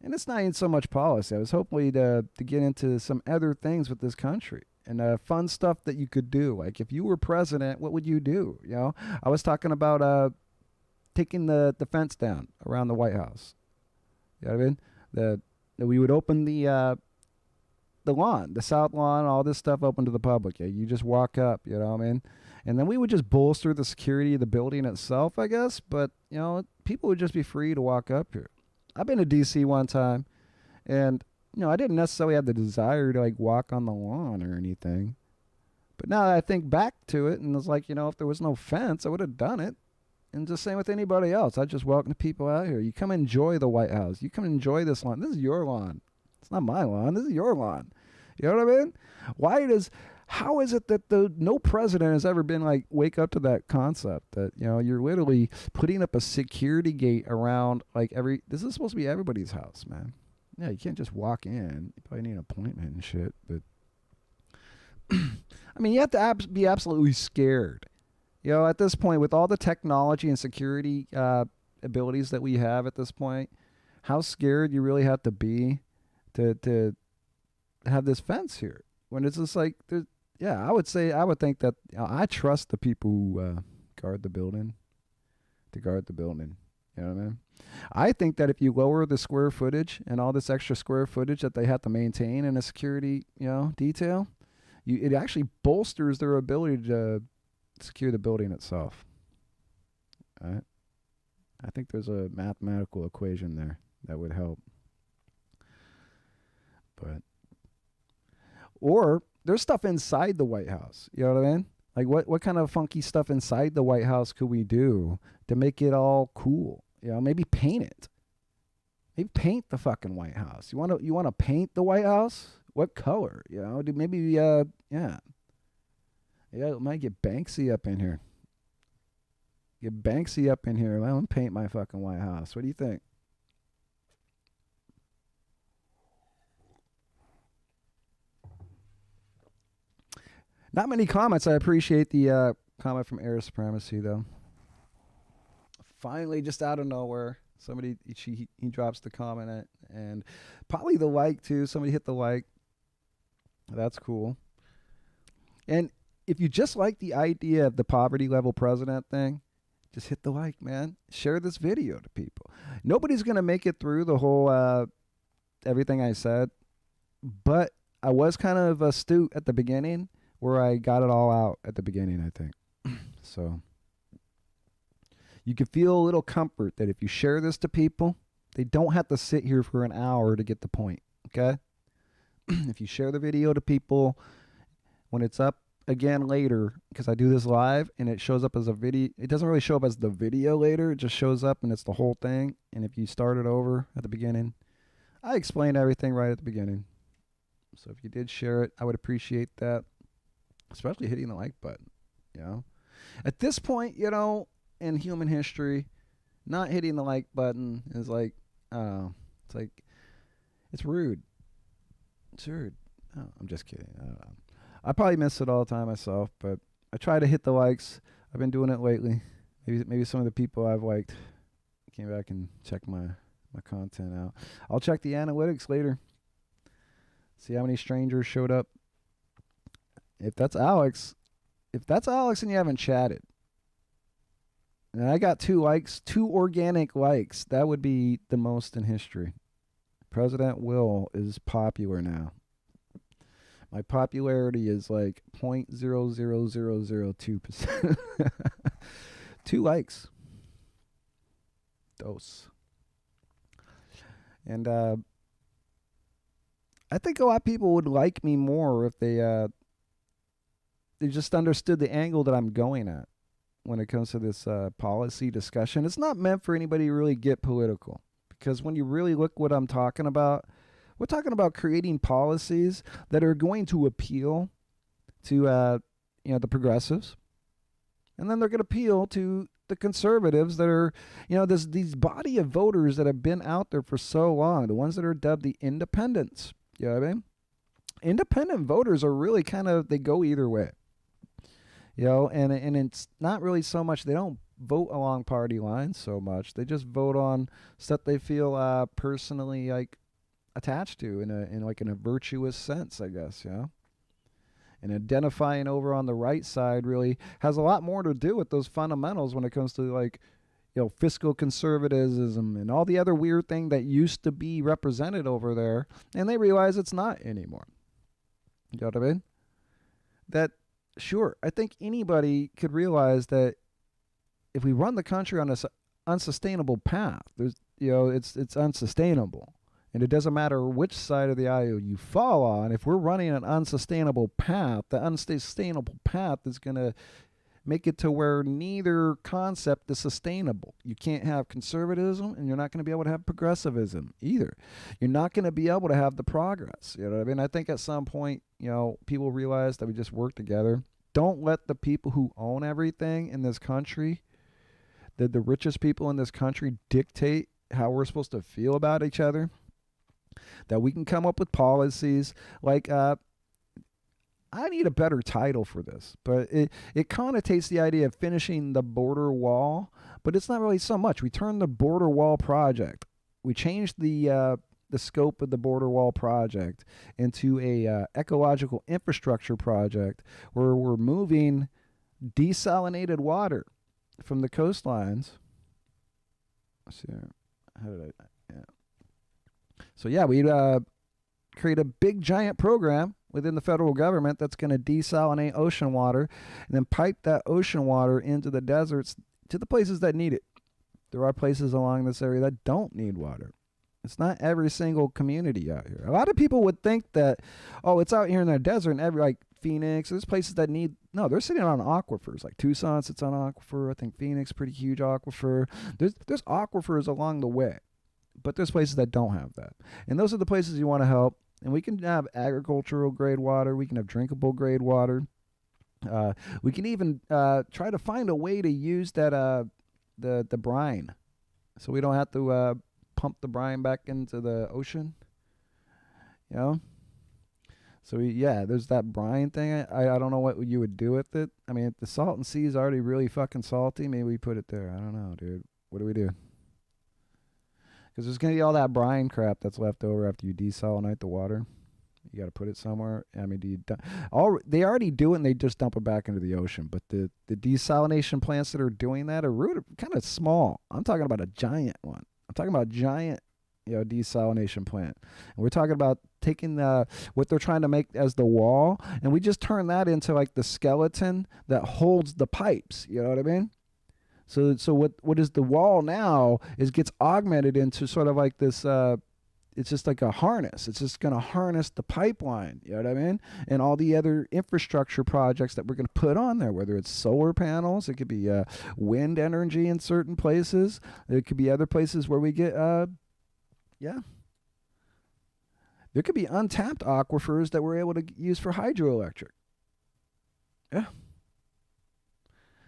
And it's not even so much policy. I was hoping to get into some other things with this country. And fun stuff that you could do. Like if you were president, what would you do? I was talking about taking the fence down around the White House. You know what I mean? That we would open the lawn, the south lawn, all this stuff open to the public. Yeah, you just walk up. You know what I mean? And then we would just bolster the security of the building itself, I guess. But people would just be free to walk up here. I've been to D.C. one time, and I didn't necessarily have the desire to like walk on the lawn or anything. But now that I think back to it, and it's like, if there was no fence, I would have done it. And just same with anybody else. I just welcome people out here. You come enjoy the White House. You come enjoy this lawn. This is your lawn. It's not my lawn. This is your lawn. You know what I mean? How is it that no president has ever been like, wake up to that concept that, you're literally putting up a security gate around like this is supposed to be everybody's house, man. Yeah, you can't just walk in. You probably need an appointment and shit. But I mean, you have to be absolutely scared. At this point, with all the technology and security abilities that we have at this point, how scared you really have to be to have this fence here. When it's just like, Yeah, I would say I would think that I trust the people who guard the building to guard the building. You know what I mean? I think that if you lower the square footage and all this extra square footage that they have to maintain in a security, detail, it actually bolsters their ability to secure the building itself. All right? I think there's a mathematical equation there that would help. But or there's stuff inside the White House. You know what I mean? Like what kind of funky stuff inside the White House could we do to make it all cool? Maybe paint it. Maybe paint the fucking White House. You wanna paint the White House? What color? Maybe yeah. Yeah, it might get Banksy up in here. Get Banksy up in here. Let him paint my fucking White House. What do you think? Not many comments. I appreciate the comment from Air Supremacy, though. Finally, just out of nowhere, somebody he drops the comment and probably the like too. Somebody hit the like. That's cool. And if you just like the idea of the poverty level president thing, just hit the like, man. Share this video to people. Nobody's gonna make it through the whole everything I said, but I was kind of astute at the beginning where I got it all out at the beginning, I think. So you can feel a little comfort that if you share this to people, they don't have to sit here for an hour to get the point, okay? If you share the video to people when it's up again later, because I do this live and it shows up as a video, it doesn't really show up as the video later, it just shows up and it's the whole thing. And if you start it over at the beginning, I explained everything right at the beginning. So if you did share it, I would appreciate that. Especially hitting the like button, At this point, in human history, not hitting the like button is like, it's rude. It's rude. Oh, I'm just kidding. I don't know. I probably miss it all the time myself, but I try to hit the likes. I've been doing it lately. Maybe some of the people I've liked came back and checked my content out. I'll check the analytics later. See how many strangers showed up. If that's Alex and you haven't chatted, and I got 2 likes, 2 organic likes, that would be the most in history. President Will is popular now. My popularity is like 0.00002%. 2 likes. Dose. And I think a lot of people would like me more if they just understood the angle that I'm going at when it comes to this policy discussion. It's not meant for anybody to really get political, because when you really look what I'm talking about, we're talking about creating policies that are going to appeal to the progressives, and then they're going to appeal to the conservatives that are, these body of voters that have been out there for so long, the ones that are dubbed the independents. You know what I mean? Independent voters are really they go either way. And it's not really so much, they don't vote along party lines so much. They just vote on stuff they feel personally attached to in a virtuous sense, I guess, And identifying over on the right side really has a lot more to do with those fundamentals when it comes to fiscal conservatism and all the other weird thing that used to be represented over there, and they realize it's not anymore. You know what I mean? That, sure, I think anybody could realize that if we run the country on an unsustainable path, it's unsustainable. And it doesn't matter which side of the aisle you fall on. If we're running an unsustainable path, the unsustainable path is going to make it to where neither concept is sustainable. You can't have conservatism, and you're not going to be able to have progressivism either. You're not going to be able to have the progress. You know what I mean? I think at some point, people realize that we just work together. Don't let the people who own everything in this country, the richest people in this country, dictate how we're supposed to feel about each other. That we can come up with policies like, I need a better title for this, but it connotates the idea of finishing the border wall, but it's not really so much. We turned the border wall project. We changed the the scope of the border wall project into a ecological infrastructure project where we're moving desalinated water from the coastlines. Let's see, how did I? Yeah. So yeah, we'd create a big giant program within the federal government that's going to desalinate ocean water and then pipe that ocean water into the deserts to the places that need it. There are places along this area that don't need water. It's not every single community out here. A lot of people would think that, oh, it's out here in the desert and every, like Phoenix, there's places that need, no, they're sitting on aquifers. Like Tucson sits on aquifer. I think Phoenix, pretty huge aquifer. There's aquifers along the way, but there's places that don't have that. And those are the places you want to help. And we can have agricultural grade water. We can have drinkable grade water. We can even try to find a way to use that the brine, so we don't have to pump the brine back into the ocean. You know. So yeah, there's that brine thing. I don't know what you would do with it. I mean, if the Salton Sea is already really fucking salty, maybe we put it there. I don't know, dude. What do we do? Because there's going to be all that brine crap that's left over after you desalinate the water. You got to put it somewhere. I mean, they already do it and they just dump it back into the ocean. But the desalination plants that are doing that are kind of small. I'm talking about a giant one. I'm talking about a giant, desalination plant. And we're talking about taking what they're trying to make as the wall, and we just turn that into like the skeleton that holds the pipes. You know what I mean? So what is the wall now is gets augmented into sort of like this, it's just like a harness. It's just going to harness the pipeline, you know what I mean? And all the other infrastructure projects that we're going to put on there, whether it's solar panels, it could be wind energy in certain places. It could be other places where we get, there could be untapped aquifers that we're able to use for hydroelectric. Yeah.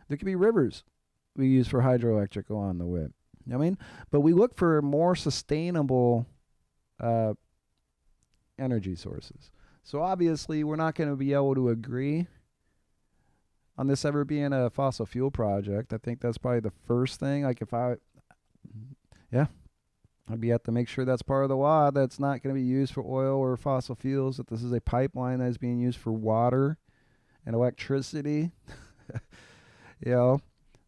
There could be rivers we use for hydroelectric along the way. You know what I mean? But we look for more sustainable energy sources. So obviously we're not going to be able to agree on this ever being a fossil fuel project. I think that's probably the first thing. Like I'd be have to make sure that's part of the law, that's not going to be used for oil or fossil fuels, that this is a pipeline that is being used for water and electricity.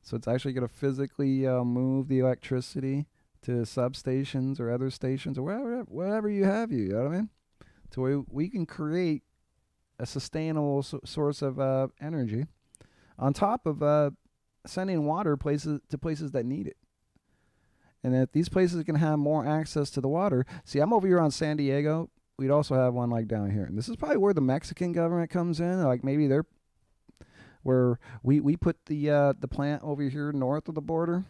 So it's actually going to physically move the electricity to substations or other stations or whatever you have, you know what I mean? So we can create a sustainable source of energy on top of sending water to places that need it. And if these places can have more access to the water, see, I'm over here on San Diego. We'd also have one like down here. And this is probably where the Mexican government comes in. Like maybe they're where we put the plant over here north of the border,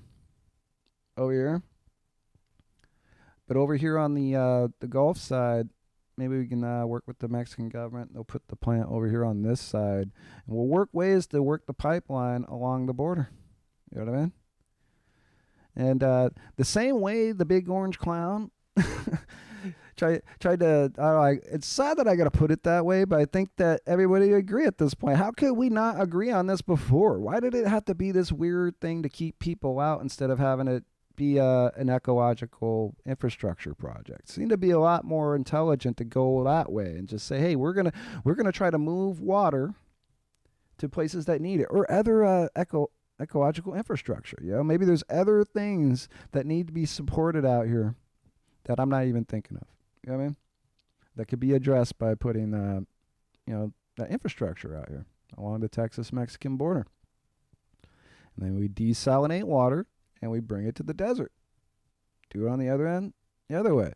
over here. But over here on the Gulf side, maybe we can work with the Mexican government. They'll put the plant over here on this side, and we'll work ways to work the pipeline along the border. You know what I mean? And the same way the big orange clown tried to, it's sad that I got to put it that way, but I think that everybody agree at this point. How could we not agree on this before? Why did it have to be this weird thing to keep people out instead of having it be an ecological infrastructure project? It seemed to be a lot more intelligent to go that way and just say, hey, we're gonna try to move water to places that need it, or other ecological infrastructure. Maybe there's other things that need to be supported out here that I'm not even thinking of. You know what I mean? That could be addressed by putting that infrastructure out here along the Texas-Mexican border. And then we desalinate water and we bring it to the desert. Do it on the other end, the other way.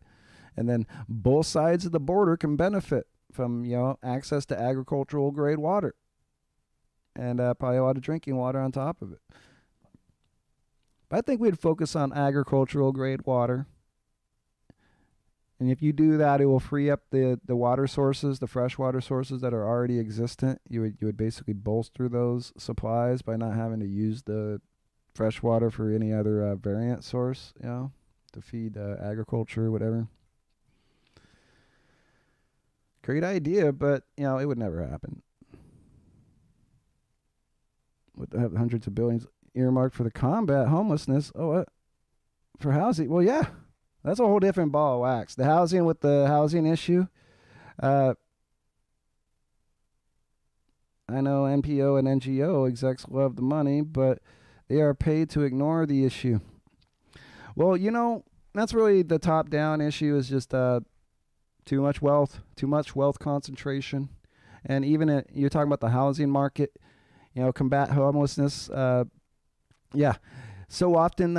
And then both sides of the border can benefit from, access to agricultural grade water. And probably a lot of drinking water on top of it. But I think we'd focus on agricultural grade water. And if you do that, it will free up the water sources, the freshwater sources that are already existent. You would basically bolster those supplies by not having to use the fresh water for any other variant source, to feed agriculture, whatever. Great idea, but, it would never happen. With hundreds of billions earmarked for the combat homelessness. Oh, for housing. Well, yeah. That's a whole different ball of wax. The housing with the housing issue. Uh, I know NPO and NGO execs love the money, but they are paid to ignore the issue. Well, that's really the top-down issue is just too much wealth concentration. And even you're talking about the housing market, combat homelessness. Yeah, so often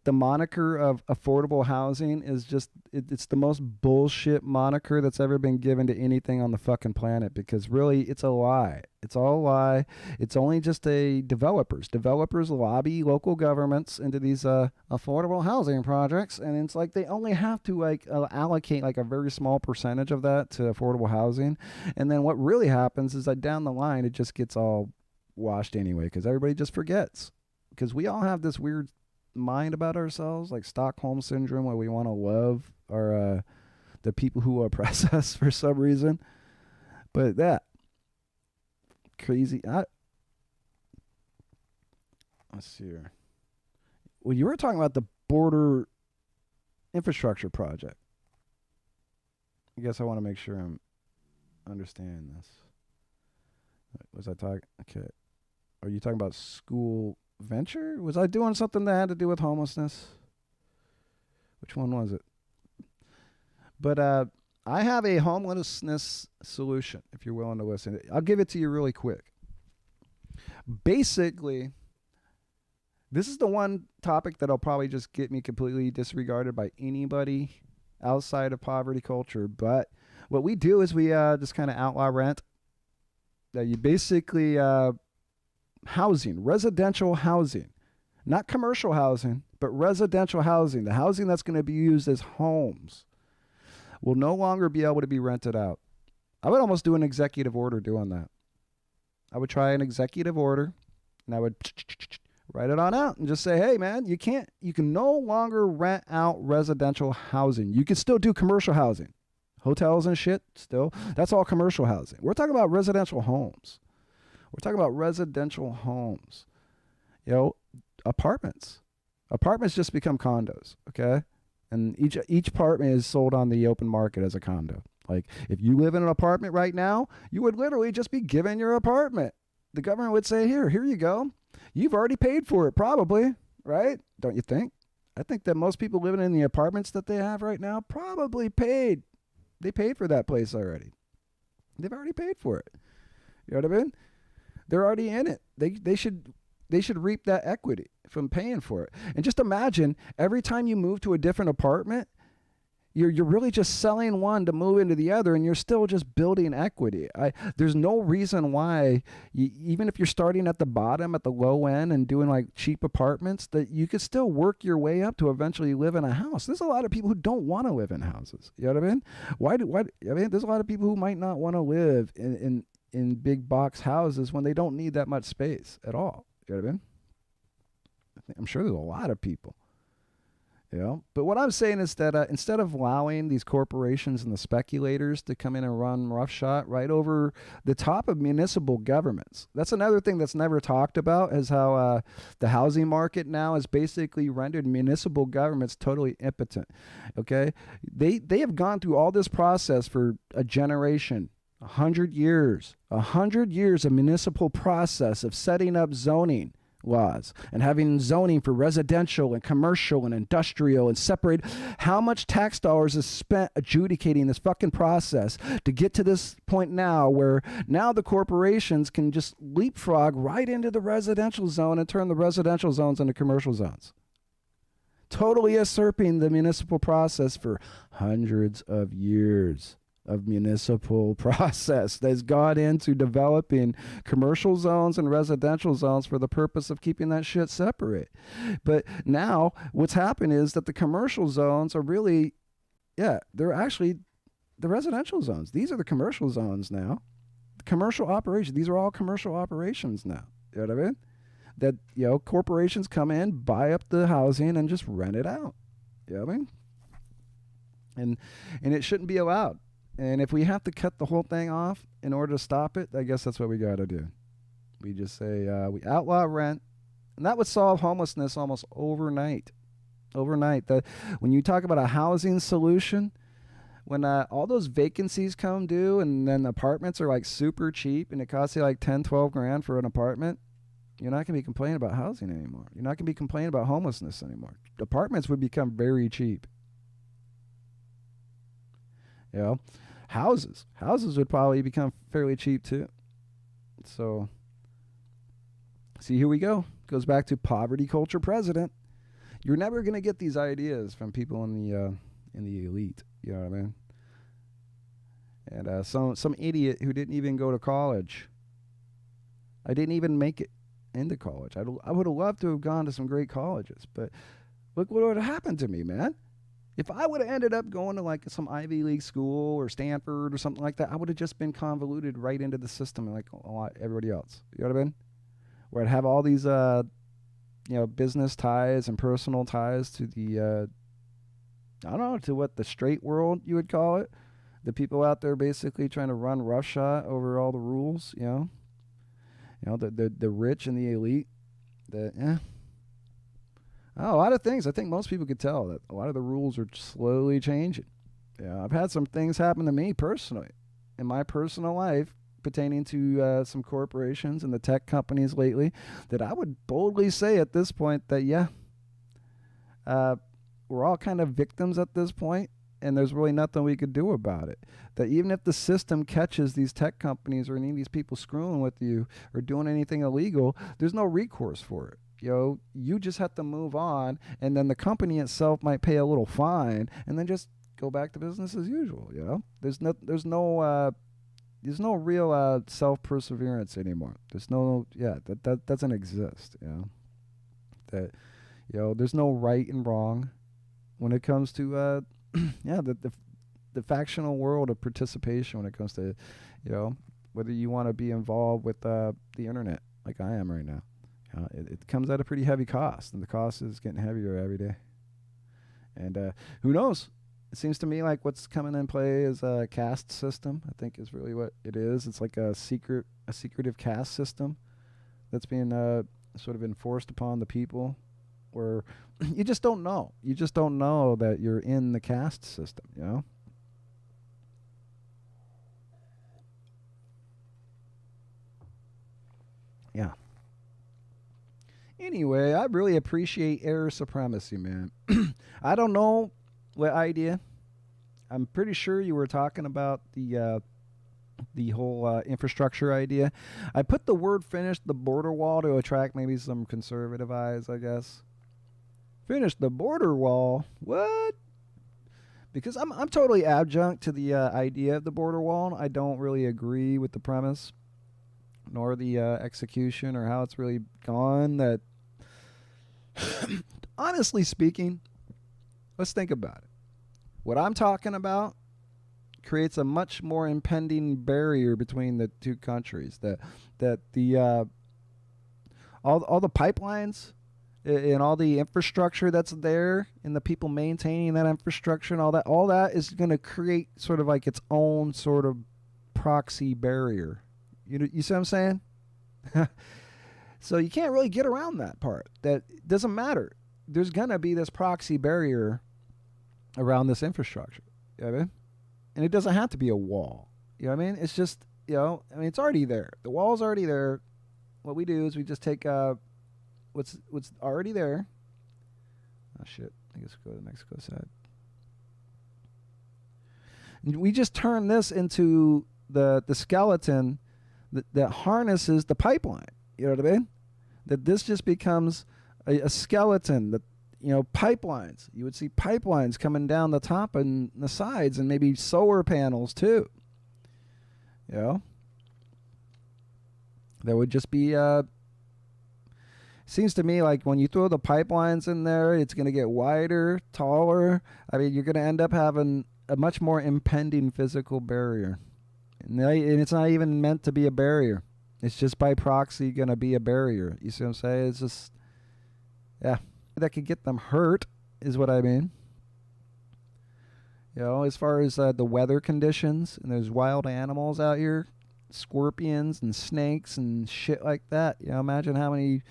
the moniker of affordable housing is just it's the most bullshit moniker that's ever been given to anything on the fucking planet, because really it's a lie. It's all a lie. It's only just developers lobby local governments into these affordable housing projects, and it's like they only have to allocate like a very small percentage of that to affordable housing, and then what really happens is that down the line it just gets all washed anyway, because everybody just forgets, because we all have this weird mind about ourselves, like Stockholm syndrome, where we want to love our the people who oppress us for some reason. But that crazy. Let's see here. Well, you were talking about the border infrastructure project. I guess I want to make sure I'm understanding this. Was I talking? Okay. Are you talking about school venture? Was I doing something that had to do with homelessness? Which one was it? But I have a homelessness solution, if you're willing to listen. I'll give it to you really quick. Basically, this is the one topic that'll probably just get me completely disregarded by anybody outside of poverty culture. But what we do is we just kind of outlaw rent. That you basically housing, residential housing, not commercial housing, but residential housing, the housing that's going to be used as homes, will no longer be able to be rented out. I would almost do an executive order doing that. I would try an executive order, and I would write it on out and just say, hey, man, you can no longer rent out residential housing. You can still do commercial housing. Hotels and shit, still. That's all commercial housing. We're talking about residential homes. We're talking about residential homes. Apartments. Apartments just become condos, okay? And each apartment is sold on the open market as a condo. Like, if you live in an apartment right now, you would literally just be given your apartment. The government would say, here you go. You've already paid for it, probably, right? Don't you think? I think that most people living in the apartments that they have right now probably paid. They paid for that place already. They've already paid for it. You know what I mean? They're already in it. They should reap that equity from paying for it. And just imagine every time you move to a different apartment, you're really just selling one to move into the other, and you're still just building equity. There's no reason why, even if you're starting at the bottom, at the low end, and doing like cheap apartments, that you could still work your way up to eventually live in a house. There's a lot of people who don't want to live in houses. You know what I mean? There's a lot of people who might not want to live in big box houses when they don't need that much space at all. You know what I mean? I'm sure there's a lot of people. But what I'm saying is that instead of allowing these corporations and the speculators to come in and run roughshod right over the top of municipal governments, that's another thing that's never talked about, is how the housing market now has basically rendered municipal governments totally impotent. Okay, they have gone through all this process for a generation. 100 years of municipal process of setting up zoning laws and having zoning for residential and commercial and industrial, and separate. How much tax dollars is spent adjudicating this fucking process to get to this point now, where now the corporations can just leapfrog right into the residential zone and turn the residential zones into commercial zones, totally usurping the municipal process for hundreds of years of municipal process that's gone into developing commercial zones and residential zones for the purpose of keeping that shit separate. But now what's happened is that the commercial zones are really, they're actually the residential zones. These are the commercial zones now. Commercial operations. These are all commercial operations now. You know what I mean? That, corporations come in, buy up the housing, and just rent it out. You know what I mean? And it shouldn't be allowed. And if we have to cut the whole thing off in order to stop it, I guess that's what we got to do. We just say we outlaw rent, and that would solve homelessness almost overnight. overnight. When you talk about a housing solution, when all those vacancies come due and then apartments are like super cheap and it costs you like 10, 12 grand for an apartment, you're not going to be complaining about housing anymore. You're not going to be complaining about homelessness anymore. Apartments would become very cheap. You know, houses would probably become fairly cheap too. So, see, here we go. Goes back to poverty culture president. You're never going to get these ideas from people in the elite. You know what I mean? And some idiot who didn't even go to college. I didn't even make it into college. I would have loved to have gone to some great colleges, but look what would have happened to me, man. If I would have ended up going to like some Ivy League school or Stanford or something like that, I would have just been convoluted right into the system like a lot everybody else. You know what I mean? Where I'd have all these business ties and personal ties to the I don't know, to what the straight world you would call it. The people out there basically trying to run roughshod over all the rules, the rich and the elite. A lot of things. I think most people could tell that a lot of the rules are slowly changing. Yeah, I've had some things happen to me personally in my personal life pertaining to some corporations and the tech companies lately that I would boldly say at this point that, we're all kind of victims at this point, and there's really nothing we could do about it. That even if the system catches these tech companies or any of these people screwing with you or doing anything illegal, there's no recourse for it. You just have to move on, and then the company itself might pay a little fine, and then just go back to business as usual. There's no real self perseverance anymore. That doesn't exist. That there's no right and wrong when it comes to the factional world of participation. When it comes to whether you want to be involved with the internet like I am right now. It comes at a pretty heavy cost, and the cost is getting heavier every day. And who knows? It seems to me like what's coming in play is a caste system. I think is really what it is. It's like a secretive caste system that's being sort of enforced upon the people, where you just don't know. You just don't know that you're in the caste system. Yeah. Anyway, I really appreciate air supremacy, man. I don't know what idea. I'm pretty sure you were talking about the whole infrastructure idea. I put the word "finish the border wall" to attract maybe some conservative eyes, I guess. Finish the border wall? What? Because I'm totally adjunct to the idea of the border wall. I don't really agree with the premise, nor the execution, or how it's really gone. That honestly speaking, let's think about it. What I'm talking about creates a much more impending barrier between the two countries. That the all the pipelines and all the infrastructure that's there, and the people maintaining that infrastructure and all that is going to create sort of like its own sort of proxy barrier. You see what I'm saying? So you can't really get around that part. That doesn't matter. There's going to be this proxy barrier around this infrastructure. You know what I mean? And it doesn't have to be a wall. You know what I mean? It's just, it's already there. The wall's already there. What we do is we just take what's already there. Oh shit! I guess go to the Mexico side. And we just turn this into the skeleton that harnesses the pipeline. You know what I mean? That this just becomes a skeleton. That pipelines. You would see pipelines coming down the top and the sides, and maybe solar panels too. That would just be. Seems to me like when you throw the pipelines in there, it's going to get wider, taller. I mean, you're going to end up having a much more impending physical barrier. And it's not even meant to be a barrier. It's just by proxy going to be a barrier. You see what I'm saying? It's just, that could get them hurt is what I mean. As far as the weather conditions, and there's wild animals out here, scorpions and snakes and shit like that. Imagine how many...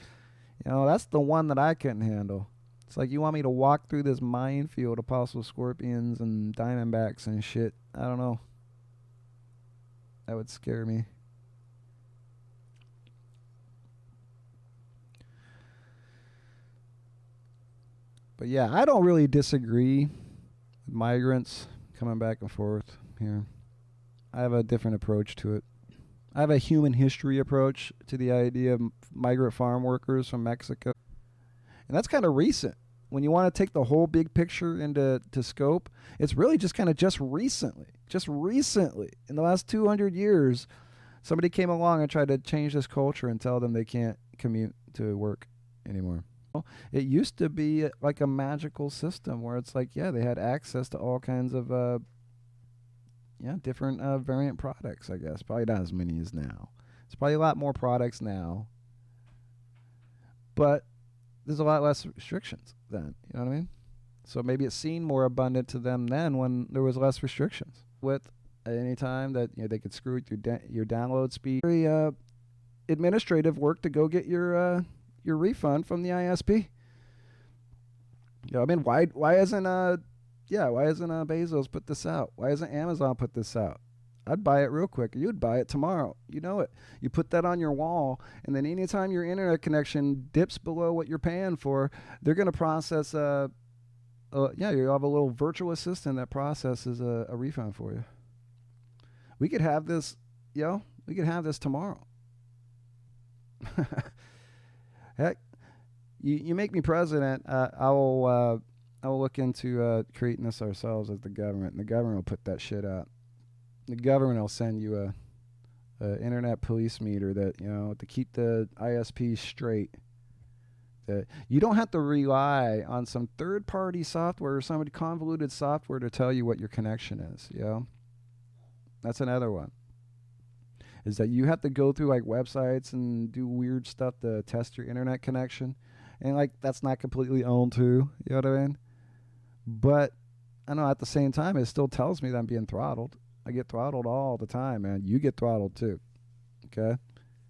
that's the one that I couldn't handle. It's like you want me to walk through this minefield of possible scorpions and diamondbacks and shit. I don't know. That would scare me. But yeah, I don't really disagree with migrants coming back and forth here. I have a different approach to it. I have a human history approach to the idea of migrant farm workers from Mexico. And that's kind of recent. When you want to take the whole big picture into scope, it's really just kind of just recently, in the last 200 years, somebody came along and tried to change this culture and tell them they can't commute to work anymore. It used to be like a magical system where it's like, yeah, they had access to all kinds of different variant products, I guess. Probably not as many as now. It's probably a lot more products now. But there's a lot less restrictions then. You know what I mean? So maybe it seemed more abundant to them then when there was less restrictions. With any time that they could screw with your download speed. Very administrative work to go get your refund from the ISP. I mean, why isn't Bezos put this out? Why hasn't Amazon put this out? I'd buy it real quick. You'd buy it tomorrow. You know it. You put that on your wall, and then anytime your internet connection dips below what you're paying for, they're going to process you have a little virtual assistant that processes a refund for you. We could have this, we could have this tomorrow. Heck, you make me president, I will look into creating this ourselves as the government, and the government will put that shit out. The government will send you a internet police meter that, to keep the ISP straight. That you don't have to rely on some third-party software or some convoluted software to tell you what your connection is, That's another one. Is that you have to go through like websites and do weird stuff to test your internet connection. And like that's not completely owned too, you know what I mean? But I know at the same time it still tells me that I'm being throttled. I get throttled all the time, man. You get throttled too. Okay?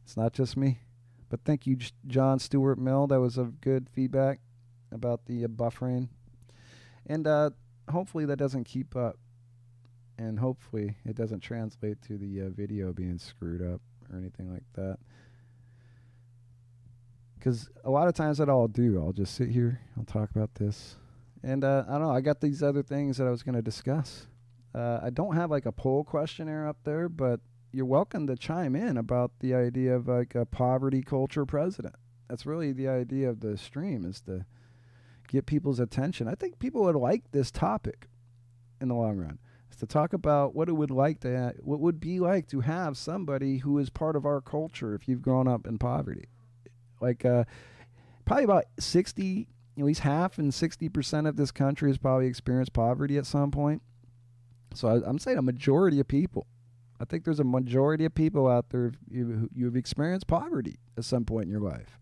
It's not just me. But thank you, John Stuart Mill. That was a good feedback about the buffering. And hopefully that doesn't keep up. And hopefully it doesn't translate to the video being screwed up or anything like that. Because a lot of times that I'll do. I'll just sit here. I'll talk about this. And I don't know. I got these other things that I was going to discuss. I don't have like a poll questionnaire up there, but you're welcome to chime in about the idea of like a poverty culture president. That's really the idea of the stream, is to get people's attention. I think people would like this topic in the long run. Is to talk about what it would be like to have somebody who is part of our culture if you've grown up in poverty. Like probably about 60, at least half and 60% of this country has probably experienced poverty at some point. So I'm saying a majority of people. I think there's a majority of people out there you've experienced poverty at some point in your life.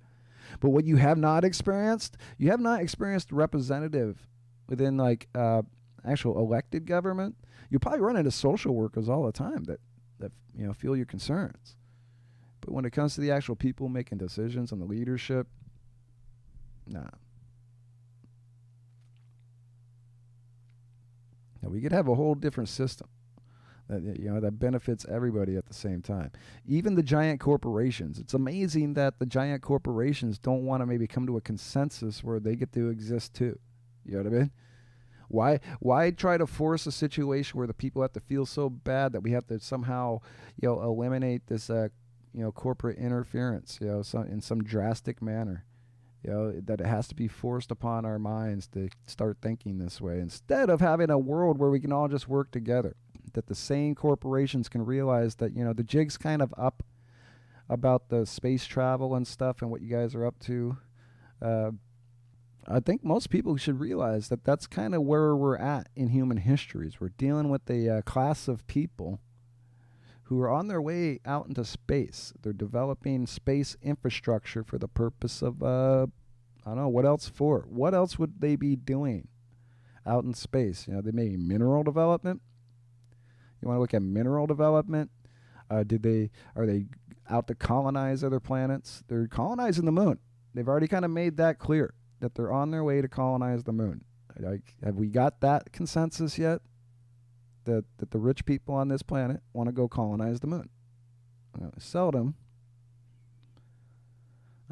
But what you have not experienced, representative within like actual elected government. You probably run into social workers all the time that feel your concerns. But when it comes to the actual people making decisions and the leadership, nah. Now, we could have a whole different system that benefits everybody at the same time. Even the giant corporations. It's amazing that the giant corporations don't want to maybe come to a consensus where they get to exist too. You know what I mean? Why try to force a situation where the people have to feel so bad that we have to somehow eliminate this corporate interference in some drastic manner, that it has to be forced upon our minds to start thinking this way instead of having a world where we can all just work together, that the same corporations can realize that the jig's kind of up about the space travel and stuff and what you guys are up to. I think most people should realize that that's kind of where we're at in human histories. We're dealing with a class of people who are on their way out into space. They're developing space infrastructure for the purpose of, I don't know, what else for? What else would they be doing out in space? They may be mineral development. You want to look at mineral development? Are they out to colonize other planets? They're colonizing the moon. They've already kind of made that clear. that they're on their way to colonize the moon. Like, have we got that consensus yet? That the rich people on this planet want to go colonize the moon. Seldom.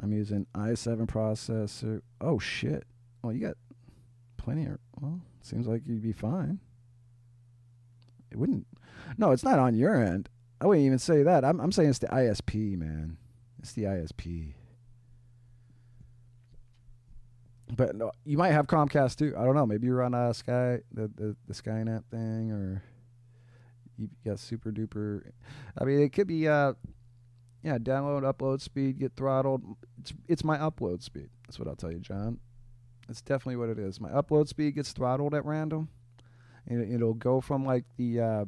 I'm using i7 processor. Oh shit. Well, you got plenty of. Well, seems like you'd be fine. It wouldn't. No, it's not on your end. I wouldn't even say that. I'm saying it's the ISP, man. It's the ISP. But no, you might have Comcast too. I don't know. Maybe you're on Sky, the Skynet thing, or you got super duper. I mean, it could be download, upload speed, get throttled. It's my upload speed. That's what I'll tell you, John. It's definitely what it is. My upload speed gets throttled at random. And it'll go from like the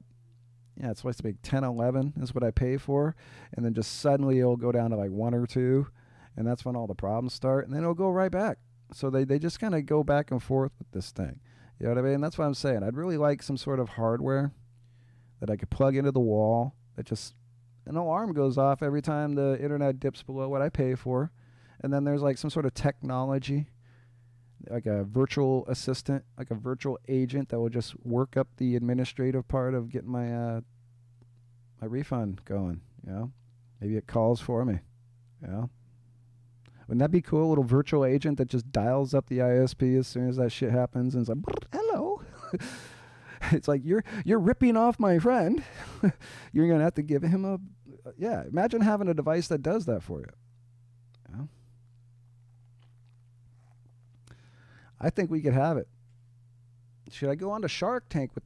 it's supposed to be 10, 11 is what I pay for, and then just suddenly it'll go down to like 1 or 2, and that's when all the problems start, and then it'll go right back. So they just kind of go back and forth with this thing. You know what I mean? That's what I'm saying. I'd really like some sort of hardware that I could plug into the wall that just an alarm goes off every time the internet dips below what I pay for, and then there's like some sort of technology, like a virtual assistant, like a virtual agent that will just work up the administrative part of getting my my refund going. You know, maybe it calls for me. You know. Wouldn't that be cool? A little virtual agent that just dials up the ISP as soon as that shit happens and it's like, hello. It's like, you're ripping off my friend. You're going to have to give him a... Yeah, imagine having a device that does that for you. Yeah. I think we could have it. Should I go on to Shark Tank with that?